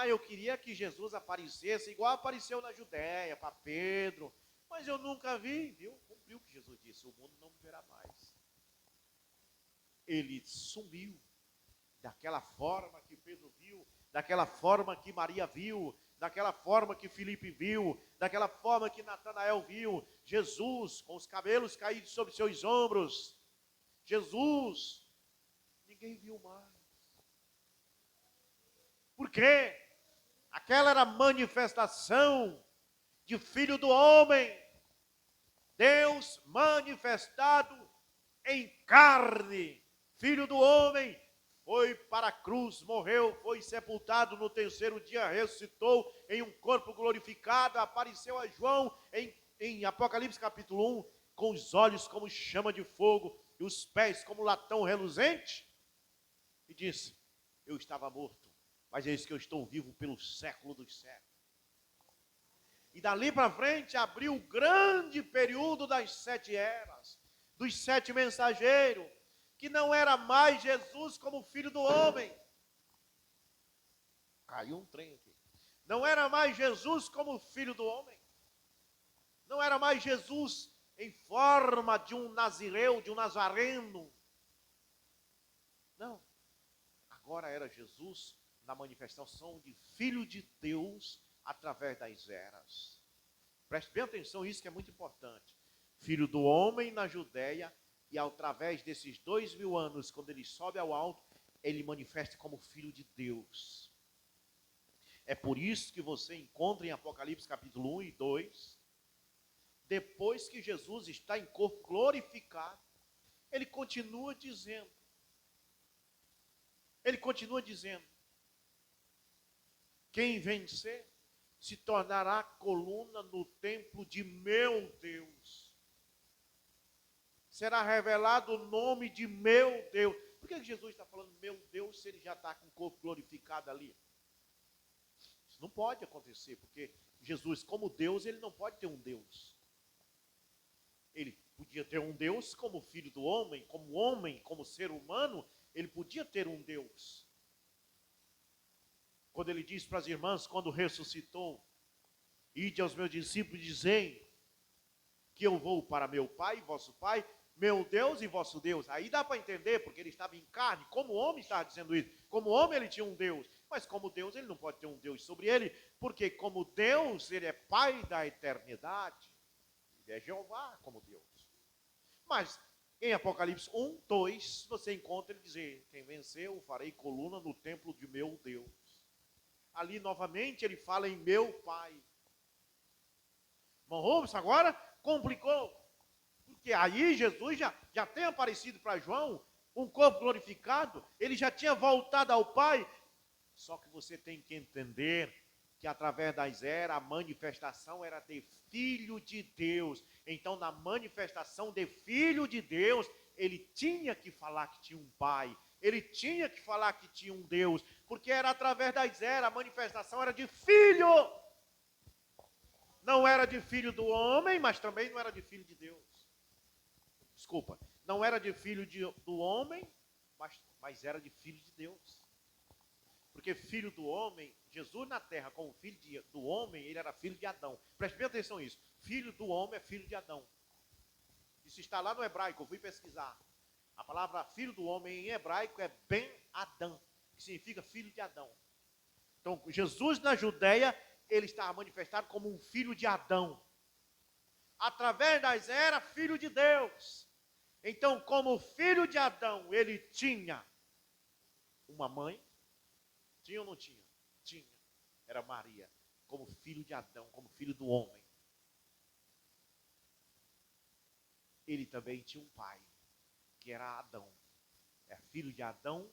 eu queria que Jesus aparecesse igual apareceu na Judéia, para Pedro, mas eu nunca vi, viu? Cumpriu o que Jesus disse, o mundo não me verá mais. Ele sumiu daquela forma que Pedro viu, daquela forma que Maria viu, daquela forma que Filipe viu, daquela forma que Natanael viu. Jesus com os cabelos caídos sobre seus ombros. Jesus, ninguém viu mais. Por quê? Aquela era a manifestação de Filho do Homem, Deus manifestado em carne. Filho do Homem foi para a cruz, morreu, foi sepultado, no terceiro dia ressuscitou em um corpo glorificado, apareceu a João em Apocalipse capítulo 1, com os olhos como chama de fogo e os pés como latão reluzente, e disse, eu estava morto, mas eis que eu estou vivo pelo século dos séculos. E dali para frente abriu o grande período das 7 eras, dos 7 mensageiros, que não era mais Jesus como Filho do Homem. Caiu um trem aqui. Não era mais Jesus como Filho do Homem. Não era mais Jesus em forma de um nazireu, de um nazareno. Não. Agora era Jesus na manifestação de Filho de Deus através das eras. Preste bem atenção, isso que é muito importante. Filho do homem na Judéia, e através desses 2000 anos, quando ele sobe ao alto, ele manifesta como Filho de Deus. É por isso que você encontra em Apocalipse capítulo 1 e 2, depois que Jesus está em corpo glorificado, ele continua dizendo, quem vencer se tornará coluna no templo de meu Deus. Será revelado o nome de meu Deus. Por que Jesus está falando meu Deus se ele já está com o corpo glorificado ali? Isso não pode acontecer, porque Jesus, como Deus, ele não pode ter um Deus. Ele podia ter um Deus como filho do homem, como ser humano, ele podia ter um Deus. Quando ele disse para as irmãs, quando ressuscitou, ide aos meus discípulos, dizei que eu vou para meu Pai, vosso Pai, meu Deus e vosso Deus. Aí dá para entender, porque ele estava em carne, como homem estava dizendo isso. Como homem ele tinha um Deus, mas como Deus ele não pode ter um Deus sobre ele, porque como Deus ele é Pai da eternidade, ele é Jeová como Deus. Mas em Apocalipse 1, 2, você encontra ele dizer, quem venceu farei coluna no templo de meu Deus. Ali novamente ele fala em meu Pai. Irmão, agora complicou. Porque aí Jesus já tem aparecido para João, um corpo glorificado, ele já tinha voltado ao Pai. Só que você tem que entender que através das eras, a manifestação era de Filho de Deus. Então, na manifestação de Filho de Deus, ele tinha que falar que tinha um Pai. Ele tinha que falar que tinha um Deus. Porque era através das eras, a manifestação era de Filho. Não era de filho do homem, mas também não era de filho de Deus. Desculpa, não era de filho do homem, mas era de filho de Deus. Porque filho do homem, Jesus na terra como filho do homem, ele era filho de Adão. Preste bem atenção nisso. Filho do homem é filho de Adão. Isso está lá no hebraico, eu fui pesquisar. A palavra filho do homem em hebraico é Ben Adão, que significa filho de Adão. Então, Jesus na Judéia, ele estava manifestado como um filho de Adão. Através das eras, filho de Deus. Então, como filho de Adão, ele tinha uma mãe. Tinha ou não tinha? Tinha. Era Maria, como filho de Adão, como filho do homem. Ele também tinha um pai, que era Adão. É filho de Adão,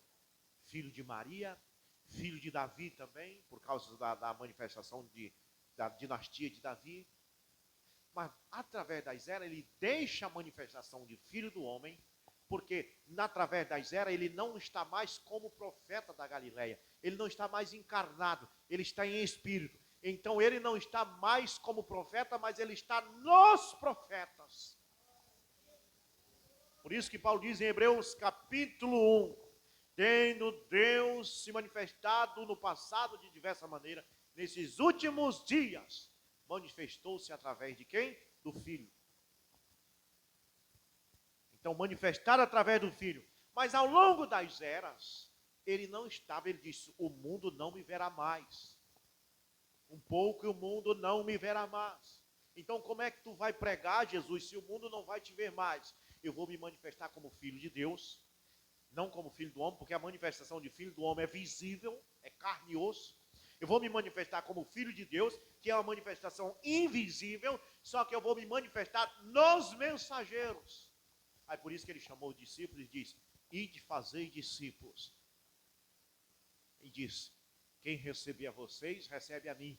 filho de Maria, filho de Davi também, por causa da manifestação da dinastia de Davi. Mas, através das eras, ele deixa a manifestação de filho do homem, porque, através das eras, ele não está mais como profeta da Galileia. Ele não está mais encarnado, ele está em espírito. Então, ele não está mais como profeta, mas ele está nos profetas. Por isso que Paulo diz em Hebreus capítulo 1, tendo Deus se manifestado no passado de diversa maneira, nesses últimos dias, manifestou-se através de quem? Do Filho. Então, manifestado através do Filho. Mas ao longo das eras, ele não estava, ele disse, o mundo não me verá mais. Um pouco e o mundo não me verá mais. Então, como é que tu vai pregar, Jesus, se o mundo não vai te ver mais? Eu vou me manifestar como filho de Deus, não como filho do homem, porque a manifestação de filho do homem é visível, é carne e osso. Eu vou me manifestar como filho de Deus, que é uma manifestação invisível, só que eu vou me manifestar nos mensageiros. Aí por isso que ele chamou os discípulos e disse, ide fazei discípulos. E disse, quem receber a vocês, recebe a mim,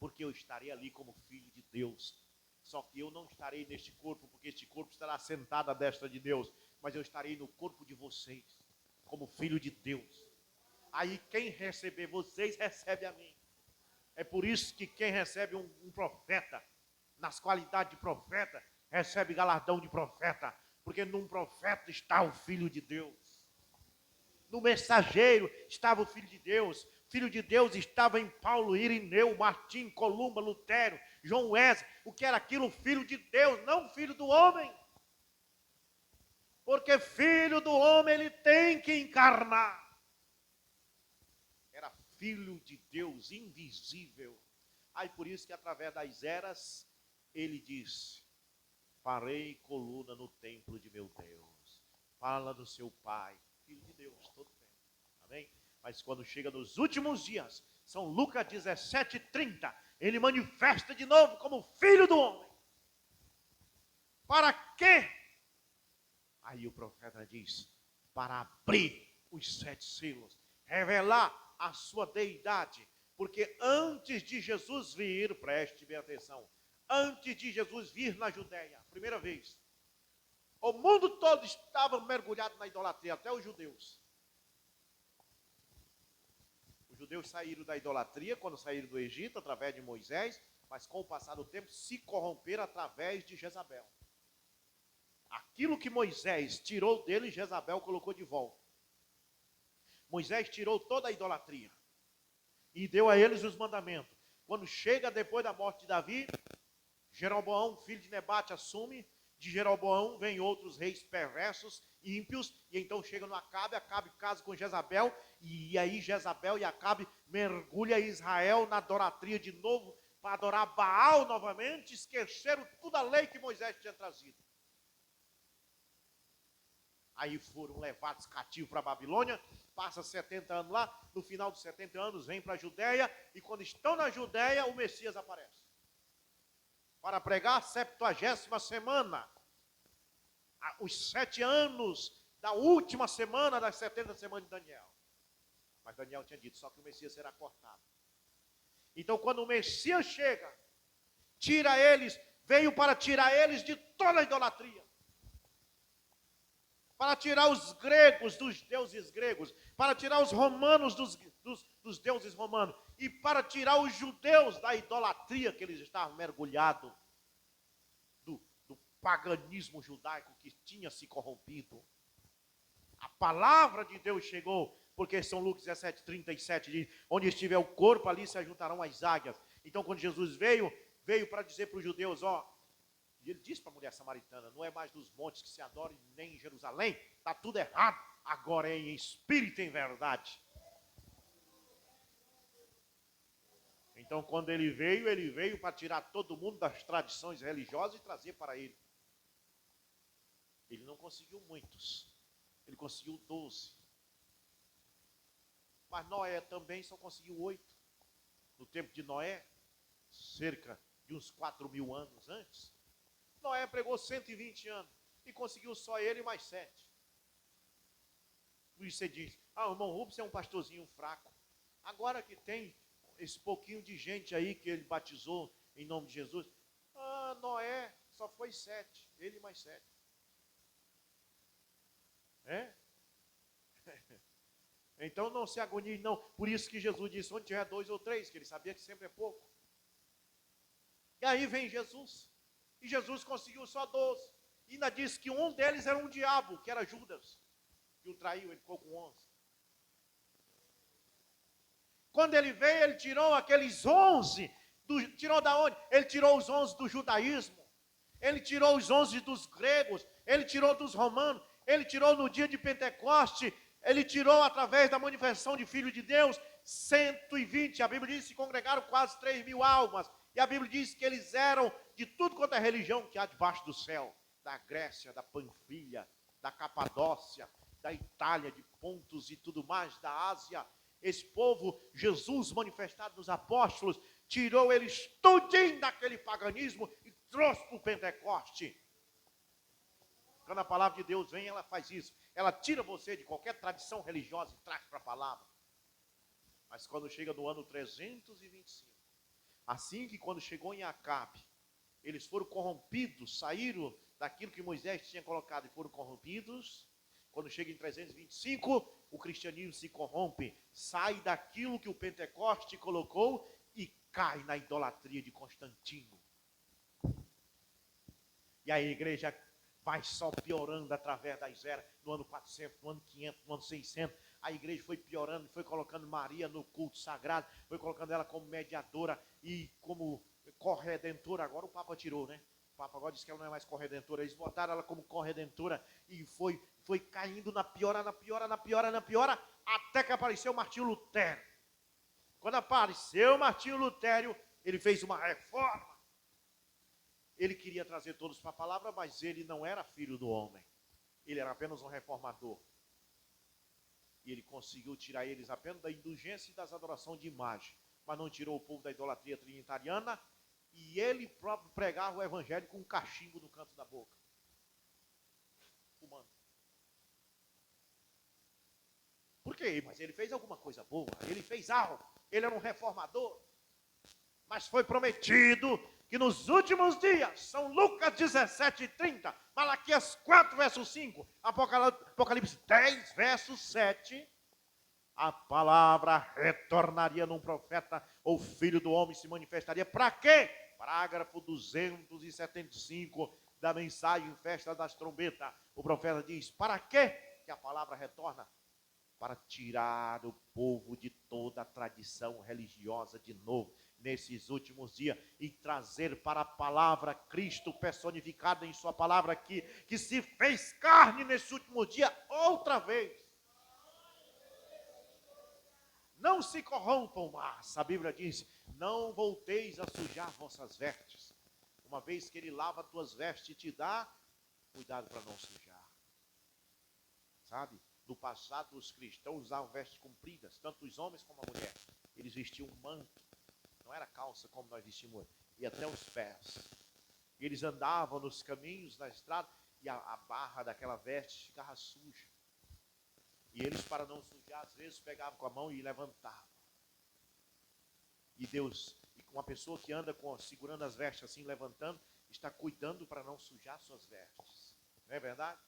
porque eu estarei ali como filho de Deus. Só que eu não estarei neste corpo, porque este corpo estará sentado à destra de Deus, mas eu estarei no corpo de vocês, como filho de Deus. Aí quem receber vocês, recebe a mim. É por isso que quem recebe um profeta, nas qualidades de profeta, recebe galardão de profeta, porque num profeta está o Filho de Deus. No mensageiro estava o Filho de Deus. Filho de Deus estava em Paulo, Irineu, Martim, Columba, Lutero, João Wesley. O que era aquilo? Filho de Deus, não filho do homem. Porque filho do homem ele tem que encarnar. Era filho de Deus, invisível. Aí por isso que através das eras, ele diz, farei coluna no templo de meu Deus. Fala do seu Pai, filho de Deus, todo tempo. Amém? Mas quando chega nos últimos dias, São Lucas 17:30, ele manifesta de novo como filho do homem. Para quê? Aí o profeta diz, para abrir os 7 selos, revelar a sua deidade, porque antes de Jesus vir, preste bem atenção, antes de Jesus vir na Judéia, primeira vez, o mundo todo estava mergulhado na idolatria, até os judeus. Os judeus saíram da idolatria quando saíram do Egito, através de Moisés, mas com o passar do tempo se corromperam através de Jezabel. Aquilo que Moisés tirou dele, Jezabel colocou de volta. Moisés tirou toda a idolatria e deu a eles os mandamentos. Quando chega depois da morte de Davi, Jeroboão, filho de Nebate, assume. De Jeroboão vem outros reis perversos, ímpios, e então chega no Acabe, Acabe casa com Jezabel, e aí Jezabel e Acabe mergulha Israel na idolatria de novo, para adorar Baal novamente, esqueceram toda a lei que Moisés tinha trazido. Aí foram levados cativos para a Babilônia, passa 70 anos lá, no final dos 70 anos vem para a Judéia, e quando estão na Judéia, o Messias aparece. Para pregar a 70ª semana, os 7 anos da última semana das 70 semanas de Daniel. Mas Daniel tinha dito, só que o Messias será cortado. Então quando o Messias chega, tira eles, veio para tirar eles de toda a idolatria. Para tirar os gregos dos deuses gregos, para tirar os romanos dos deuses romanos, e para tirar os judeus da idolatria que eles estavam mergulhados, do paganismo judaico que tinha se corrompido. A palavra de Deus chegou, porque São Lucas 17:37 diz, onde estiver o corpo, ali se ajuntarão as águias. Então quando Jesus veio para dizer para os judeus, e ele disse para a mulher samaritana, não é mais nos montes que se adora, nem em Jerusalém, está tudo errado, agora é em espírito e em verdade. Então, quando ele veio para tirar todo mundo das tradições religiosas e trazer para ele. Ele não conseguiu muitos, ele conseguiu 12. Mas Noé também só conseguiu 8. No tempo de Noé, cerca de uns 4.000 anos antes, Noé pregou 120 anos e conseguiu só ele mais 7. Por isso você diz, o irmão Rubens é um pastorzinho fraco. Agora que tem esse pouquinho de gente aí que ele batizou em nome de Jesus, Noé só foi 7, ele mais 7. Então não se agonie, não. Por isso que Jesus disse, onde tiver 2 ou 3, que ele sabia que sempre é pouco. E aí vem Jesus. E Jesus conseguiu só 12. E ainda disse que um deles era um diabo, que era Judas. Que o traiu, ele ficou com 11. Quando ele veio, ele tirou aqueles 11. Tirou da onde? Ele tirou os 11 do judaísmo. Ele tirou os 11 dos gregos. Ele tirou dos romanos. Ele tirou no dia de Pentecoste. Ele tirou através da manifestação de Filho de Deus 120. A Bíblia diz que se congregaram quase 3.000 almas. E a Bíblia diz que eles eram de tudo quanto é religião que há debaixo do céu. Da Grécia, da Panfilha, da Capadócia, da Itália, de Pontos e tudo mais, da Ásia. Esse povo, Jesus manifestado nos apóstolos, tirou eles tudinho daquele paganismo e trouxe para o Pentecoste. Quando a palavra de Deus vem, ela faz isso. Ela tira você de qualquer tradição religiosa e traz para a palavra. Mas quando chega no ano 325, assim que quando chegou em Acabe, eles foram corrompidos, saíram daquilo que Moisés tinha colocado e foram corrompidos. Quando chega em 325, o cristianismo se corrompe, sai daquilo que o Pentecoste colocou e cai na idolatria de Constantino. E a igreja vai só piorando através das eras, no ano 400, no ano 500, no ano 600, a igreja foi piorando, foi colocando Maria no culto sagrado, foi colocando ela como mediadora e como corredentora. Agora o Papa tirou, né? O Papa agora disse que ela não é mais corredentora, eles botaram ela como corredentora e foi caindo na piora, até que apareceu Martinho Lutero. Quando apareceu Martinho Lutero, ele fez uma reforma. Ele queria trazer todos para a palavra, mas ele não era filho do homem. Ele era apenas um reformador. E ele conseguiu tirar eles apenas da indulgência e das adorações de imagem. Mas não tirou o povo da idolatria trinitariana. E ele próprio pregava o evangelho com um cachimbo no canto da boca. Fumando. Por quê? Mas ele fez alguma coisa boa. Ele fez algo. Ele era um reformador. Mas foi prometido que nos últimos dias, São Lucas 17:30, Malaquias 4, verso 5, Apocalipse 10, verso 7, a palavra retornaria num profeta, ou filho do homem se manifestaria. Para quê? Parágrafo 275 da mensagem Festa das Trombetas. O profeta diz, para quê que a palavra retorna? Para tirar o povo de toda a tradição religiosa de novo, nesses últimos dias, e trazer para a palavra Cristo personificado em sua palavra aqui, que se fez carne nesse último dia outra vez. Não se corrompam mais, a Bíblia diz, não volteis a sujar vossas vestes. Uma vez que ele lava tuas vestes e te dá, cuidado para não sujar. Sabe? No passado, os cristãos usavam vestes compridas, tanto os homens como a mulher. Eles vestiam um manto, não era calça como nós vestimos hoje, e até os pés. E eles andavam nos caminhos, na estrada, e a barra daquela veste ficava suja. E eles, para não sujar, às vezes pegavam com a mão e levantavam. E Deus, uma pessoa que anda segurando as vestes assim, levantando, está cuidando para não sujar suas vestes. Não é verdade?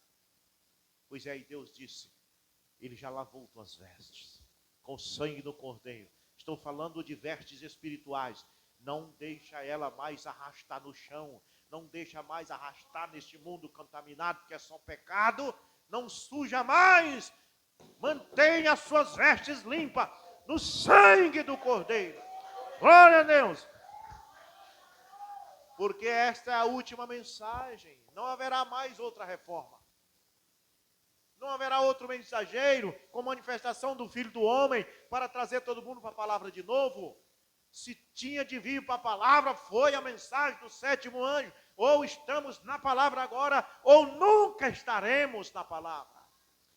Pois é, e Deus disse, ele já lavou tuas vestes, com o sangue do Cordeiro. Estou falando de vestes espirituais. Não deixa ela mais arrastar no chão. Não deixa mais arrastar neste mundo contaminado, que é só pecado. Não suja mais. Mantenha as suas vestes limpas no sangue do Cordeiro. Glória a Deus. Porque esta é a última mensagem. Não haverá mais outra reforma. Não haverá outro mensageiro com manifestação do Filho do Homem para trazer todo mundo para a palavra de novo. Se tinha de vir para a palavra, foi a mensagem do sétimo anjo. Ou estamos na palavra agora, ou nunca estaremos na palavra.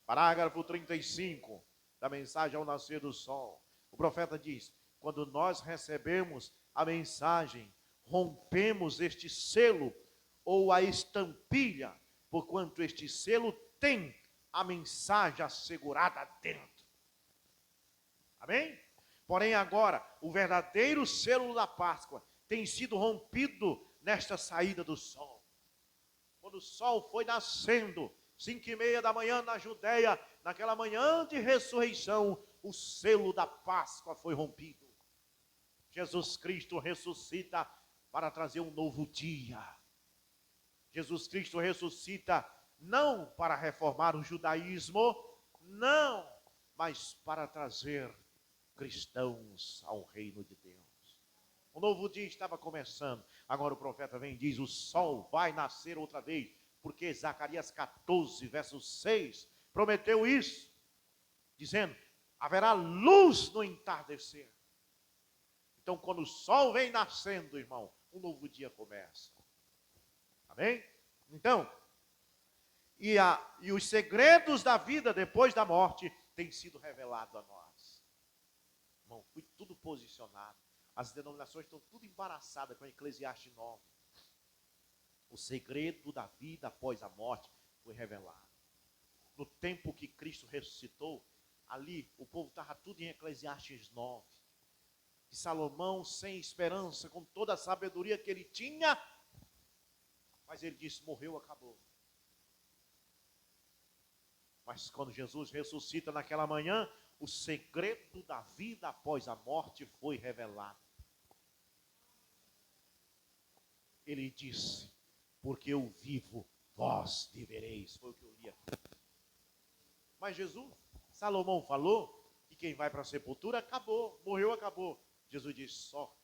Parágrafo 35 da mensagem ao nascer do sol. O profeta diz: quando nós recebemos a mensagem, rompemos este selo ou a estampilha, porquanto este selo tem a mensagem assegurada dentro. Amém? Porém agora, o verdadeiro selo da Páscoa tem sido rompido nesta saída do sol. Quando o sol foi nascendo, 5:30 da manhã na Judéia, naquela manhã de ressurreição, o selo da Páscoa foi rompido. Jesus Cristo ressuscita para trazer um novo dia. Jesus Cristo ressuscita não para reformar o judaísmo, não, mas para trazer cristãos ao reino de Deus. Um novo dia estava começando. Agora o profeta vem e diz: o sol vai nascer outra vez, porque Zacarias 14, verso 6, prometeu isso, dizendo: haverá luz no entardecer. Então, quando o sol vem nascendo, irmão, um novo dia começa. Amém? Então, e os segredos da vida depois da morte têm sido revelados a nós. Irmão, foi tudo posicionado. As denominações estão tudo embaraçadas com a Eclesiastes 9. O segredo da vida após a morte foi revelado. No tempo que Cristo ressuscitou, ali o povo estava tudo em Eclesiastes 9. E Salomão, sem esperança, com toda a sabedoria que ele tinha, mas ele disse: morreu, acabou. Mas quando Jesus ressuscita naquela manhã, o segredo da vida após a morte foi revelado. Ele disse: porque eu vivo, vós vivereis. Foi o que eu li aqui. Mas Salomão falou que quem vai para a sepultura acabou, morreu, acabou. Jesus disse: só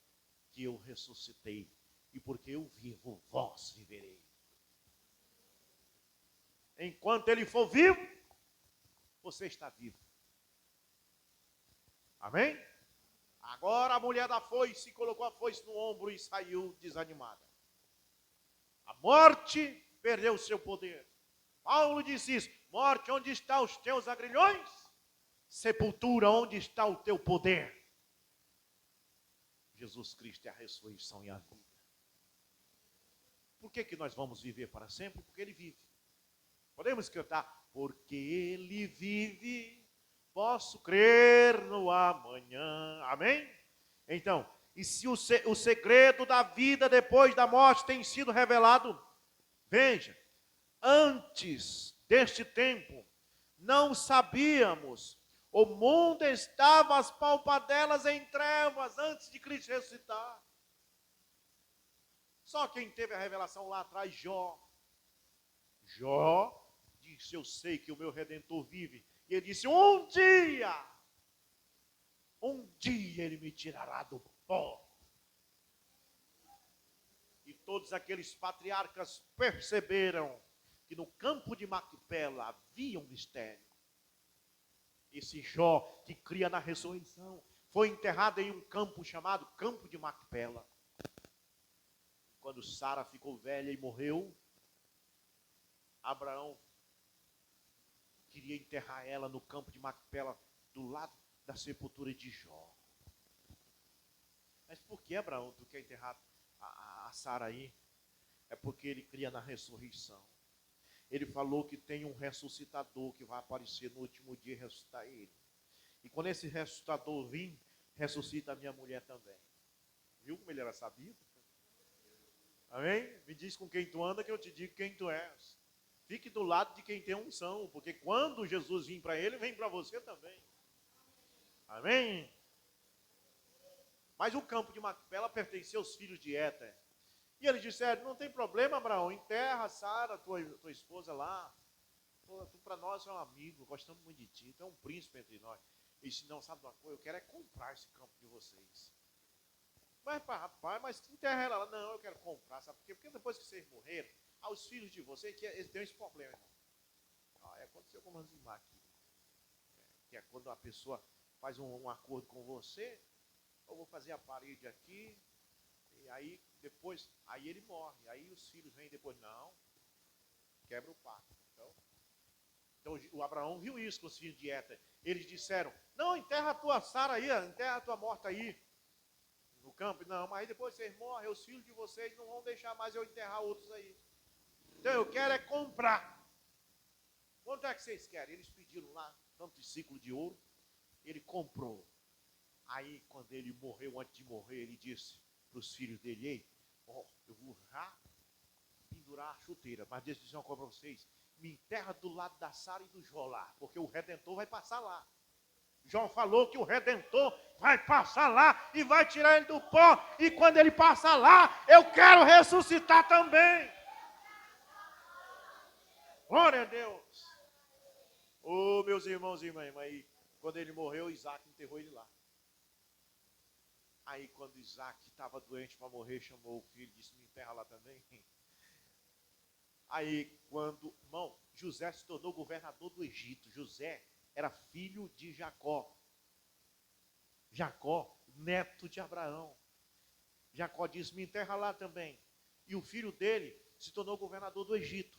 que eu ressuscitei, e porque eu vivo, vós vivereis. Enquanto ele for vivo, você está vivo. Amém? Agora a mulher da foice colocou a foice no ombro e saiu desanimada. A morte perdeu o seu poder. Paulo disse isso: morte, onde estão os teus agrilhões? Sepultura, onde está o teu poder? Jesus Cristo é a ressurreição e a vida. Por que nós vamos viver para sempre? Porque ele vive. Podemos cantar: porque ele vive, posso crer no amanhã. Amém? Então, e se o segredo da vida depois da morte tem sido revelado, veja, antes deste tempo, não sabíamos, o mundo estava às palpadelas em trevas antes de Cristo ressuscitar. Só quem teve a revelação lá atrás, Jó disse: eu sei que o meu Redentor vive. E ele disse: um dia ele me tirará do pó. E todos aqueles patriarcas perceberam que no campo de Macpela havia um mistério. Esse Jó, que cria na ressurreição, foi enterrado em um campo chamado Campo de Macpela. Quando Sara ficou velha e morreu, Abraão queria enterrar ela no campo de Macpela, do lado da sepultura de Jó. Mas por que, Abraão, tu quer enterrar a Sara aí? É porque ele cria na ressurreição. Ele falou que tem um ressuscitador que vai aparecer no último dia e ressuscitar ele. E quando esse ressuscitador vir, ressuscita a minha mulher também. Viu como ele era sabido? Amém? Me diz com quem tu anda que eu te digo quem tu és. Fique do lado de quem tem unção, porque quando Jesus vir para ele, vem para você também. Amém? Mas o campo de Macpela pertencia aos filhos de Éter. E eles disseram: não tem problema, Abraão, enterra Sara, tua esposa lá. Pô, tu para nós é um amigo, gostamos muito de ti, tu é um príncipe entre nós. Ele disse: não, sabe uma coisa, eu quero é comprar esse campo de vocês. Mas rapaz, mas enterra ela lá. Não, eu quero comprar, sabe por quê? Porque depois que vocês morreram, aos filhos de vocês, eles têm esse problema, irmão. Aconteceu com o Manzimar aqui. Que é quando a pessoa faz um acordo com você, eu vou fazer a parede aqui, e aí depois, aí ele morre. Aí os filhos vêm depois, não, quebra o pacto. Então o Abraão viu isso com os filhos de Éter. Eles disseram, não, enterra a tua Sara aí, enterra a tua morta aí, no campo. Não, mas aí depois vocês morrem, os filhos de vocês não vão deixar mais eu enterrar outros aí. Então eu quero é comprar. Quanto é que vocês querem? Eles pediram lá tanto ciclo de ouro, ele comprou. Aí quando ele morreu, antes de morrer, ele disse para os filhos dele, ei, eu vou já pendurar a chuteira, mas deixa eu dizer uma coisa para vocês, me enterra do lado da Sara e do Jó lá, porque o Redentor vai passar lá. João falou que o Redentor vai passar lá e vai tirar ele do pó, e quando ele passar lá, eu quero ressuscitar também. Glória a Deus. Oh, meus irmãos e irmãs, aí quando ele morreu, Isaac enterrou ele lá. Aí quando Isaac estava doente para morrer, chamou o filho e disse, me enterra lá também. Aí quando, irmão, José se tornou governador do Egito. José era filho de Jacó. Jacó, neto de Abraão. Jacó disse, me enterra lá também. E o filho dele se tornou governador do Egito,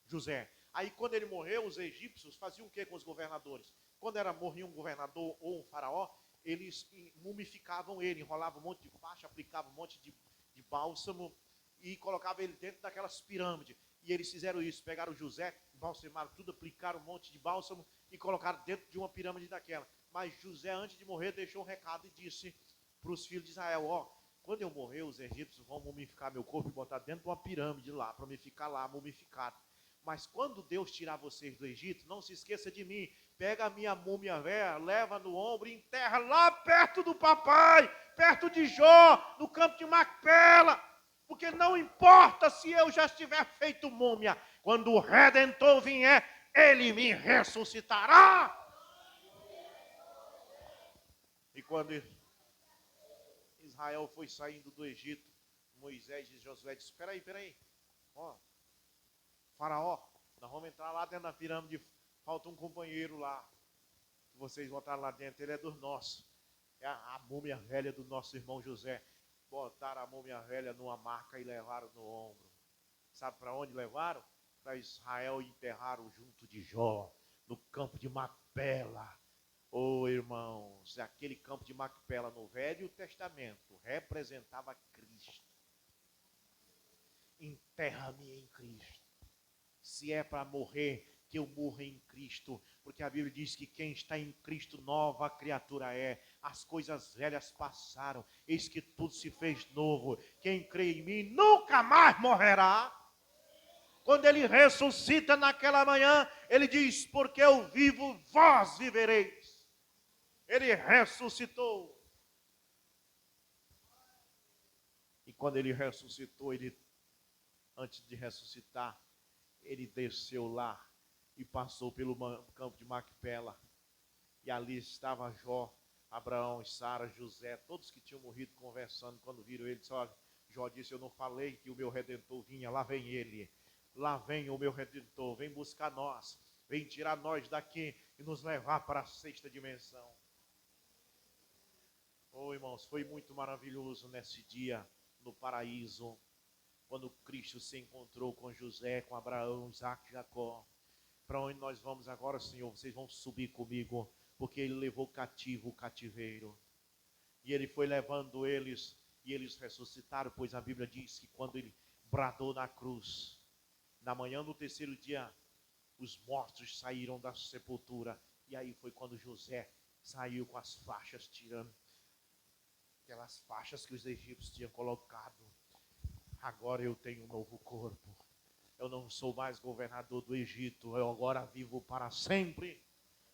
José. Aí quando ele morreu, os egípcios faziam o que com os governadores? Quando morria um governador ou um faraó, eles mumificavam ele, enrolavam um monte de faixa, aplicavam um monte de bálsamo e colocavam ele dentro daquelas pirâmides. E eles fizeram isso, pegaram José, balsamaram tudo, aplicaram um monte de bálsamo e colocaram dentro de uma pirâmide daquela. Mas José, antes de morrer, deixou um recado e disse para os filhos de Israel, quando eu morrer, os egípcios vão mumificar meu corpo e botar dentro de uma pirâmide lá, para me ficar lá mumificado. Mas quando Deus tirar vocês do Egito, não se esqueça de mim. Pega a minha múmia velha, leva no ombro e enterra lá perto do papai, perto de Jó, no campo de Macpela. Porque não importa se eu já estiver feito múmia, quando o Redentor vier, ele me ressuscitará. E quando Israel foi saindo do Egito, Moisés e Josué disseram, espera aí, Faraó, nós vamos entrar lá dentro da pirâmide, falta um companheiro lá, vocês botaram lá dentro, ele é dos nossos, é a múmia velha do nosso irmão José. Botaram a múmia velha numa maca e levaram no ombro. Sabe para onde levaram? Para Israel e enterraram junto de Jó, no campo de Macpela. Irmãos, aquele campo de Macpela no Velho Testamento representava Cristo. Enterra-me em Cristo. Se é para morrer, que eu morra em Cristo, porque a Bíblia diz que quem está em Cristo, nova criatura é. As coisas velhas passaram, eis que tudo se fez novo. Quem crê em mim nunca mais morrerá. Quando ele ressuscita naquela manhã, ele diz, porque eu vivo, vós vivereis. Ele ressuscitou. E quando ele ressuscitou, antes de ressuscitar, ele desceu lá e passou pelo campo de Macpela. E ali estava Jó, Abraão, Sara, José, todos que tinham morrido conversando. Quando viram ele, disse, olha, Jó disse, eu não falei que o meu Redentor vinha, lá vem ele. Lá vem o meu Redentor, vem buscar nós, vem tirar nós daqui e nos levar para a sexta dimensão. Irmãos, foi muito maravilhoso nesse dia no paraíso, quando Cristo se encontrou com José, com Abraão, Isaac e Jacó. Para onde nós vamos agora, Senhor? Vocês vão subir comigo, porque Ele levou cativo o cativeiro. E Ele foi levando eles, e eles ressuscitaram, pois a Bíblia diz que quando Ele bradou na cruz, na manhã do terceiro dia, os mortos saíram da sepultura. E aí foi quando José saiu com as faixas, tirando aquelas faixas que os egípcios tinham colocado. Agora eu tenho um novo corpo. Eu não sou mais governador do Egito. Eu agora vivo para sempre.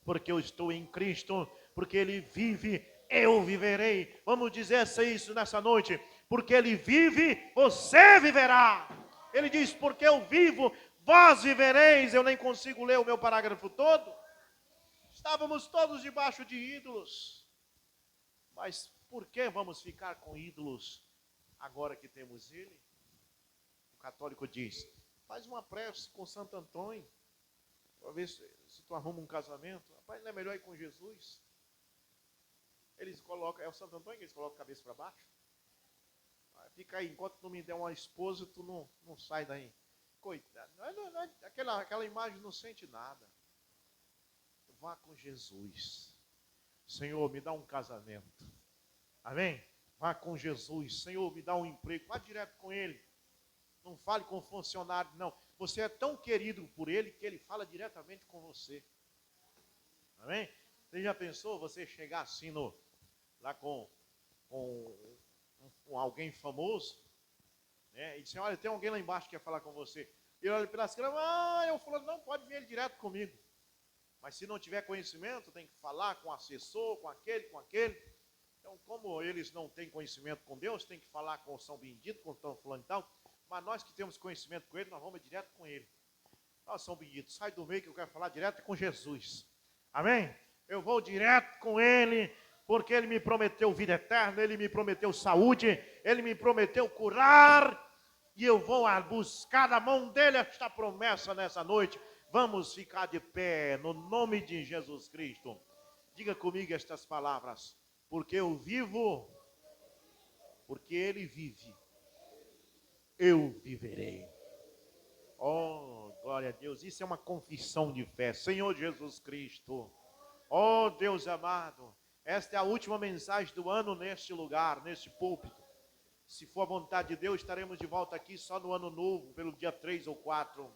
Porque eu estou em Cristo. Porque Ele vive, eu viverei. Vamos dizer isso nessa noite. Porque Ele vive, você viverá. Ele diz, porque eu vivo, vós vivereis. Eu nem consigo ler o meu parágrafo todo. Estávamos todos debaixo de ídolos. Mas por que vamos ficar com ídolos agora que temos Ele? O católico diz, faz uma prece com Santo Antônio, para ver se tu arruma um casamento. Rapaz, não é melhor ir com Jesus? Eles colocam, é o Santo Antônio que eles colocam a cabeça para baixo. Fica aí, enquanto não me der uma esposa, tu não sai daí. Coitado, aquela imagem não sente nada. Vá com Jesus. Senhor, me dá um casamento. Amém? Vá com Jesus. Senhor, me dá um emprego. Vá direto com Ele. Não fale com o funcionário, não. Você é tão querido por Ele que Ele fala diretamente com você. Amém? Você já pensou você chegar assim lá com alguém famoso, né? E dizer, olha, tem alguém lá embaixo que quer falar com você. E olha pelas câmeras, eu fulano, não, pode vir ele direto comigo. Mas se não tiver conhecimento, tem que falar com o assessor, com aquele. Então, como eles não têm conhecimento com Deus, tem que falar com o São Bendito, com o São Fulano e tal. Mas nós que temos conhecimento com ele, nós vamos direto com ele. Ó, São Bendito, sai do meio que eu quero falar direto com Jesus. Amém? Eu vou direto com ele, porque ele me prometeu vida eterna, ele me prometeu saúde, ele me prometeu curar, e eu vou buscar da mão dele esta promessa nessa noite. Vamos ficar de pé, no nome de Jesus Cristo. Diga comigo estas palavras. Porque eu vivo, porque ele vive, eu viverei. Oh, glória a Deus, isso é uma confissão de fé. Senhor Jesus Cristo, oh Deus amado, esta é a última mensagem do ano neste lugar, neste púlpito. Se for a vontade de Deus, estaremos de volta aqui só no ano novo, pelo dia 3 ou 4.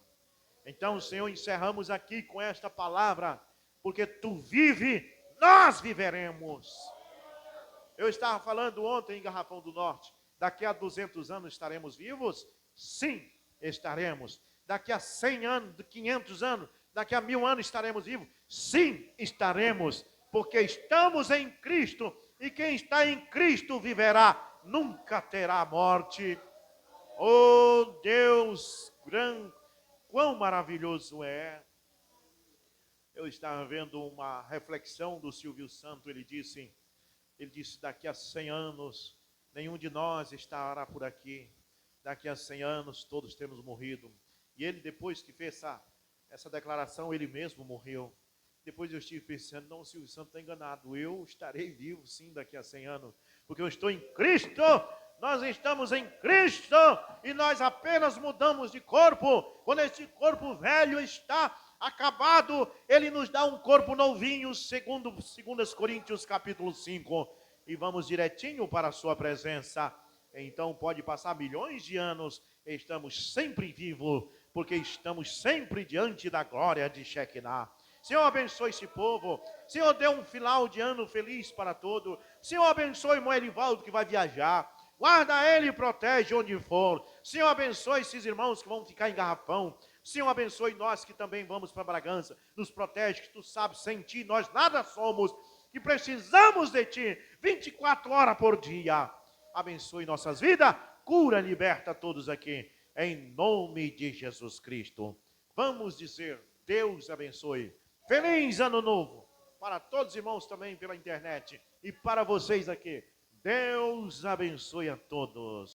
Então, Senhor, encerramos aqui com esta palavra, porque tu vive, nós viveremos. Eu estava falando ontem em Garrafão do Norte, daqui a 200 anos estaremos vivos? Sim, estaremos. Daqui a 100 anos, 500 anos, daqui a 1000 anos estaremos vivos? Sim, estaremos, porque estamos em Cristo, e quem está em Cristo viverá, nunca terá morte. Oh Deus grande, quão maravilhoso é. Eu estava vendo uma reflexão do Silvio Santos, ele disse, daqui a 100 anos, nenhum de nós estará por aqui. Daqui a 100 anos, todos temos morrido. E ele, depois que fez essa declaração, ele mesmo morreu. Depois eu estive pensando, não, o Silvio Santos está enganado. Eu estarei vivo, sim, daqui a 100 anos. Porque eu estou em Cristo, nós estamos em Cristo, e nós apenas mudamos de corpo. Quando este corpo velho está acabado, ele nos dá um corpo novinho, segundo 2 Coríntios capítulo 5, e vamos direitinho para a sua presença. Então pode passar milhões de anos, estamos sempre vivos, porque estamos sempre diante da glória de Shekinah. Senhor, abençoe esse povo. Senhor, dê um final de ano feliz para todos. Senhor, abençoe o Moerivaldo que vai viajar. Guarda ele e protege onde for. Senhor, abençoe esses irmãos que vão ficar em Garrafão. Senhor, abençoe nós que também vamos para Bragança. Nos protege, que tu sabes, sem ti nós nada somos. Que precisamos de ti 24 horas por dia. Abençoe nossas vidas. Cura, liberta todos aqui. Em nome de Jesus Cristo. Vamos dizer, Deus abençoe. Feliz ano novo. Para todos os irmãos também pela internet. E para vocês aqui. Deus abençoe a todos.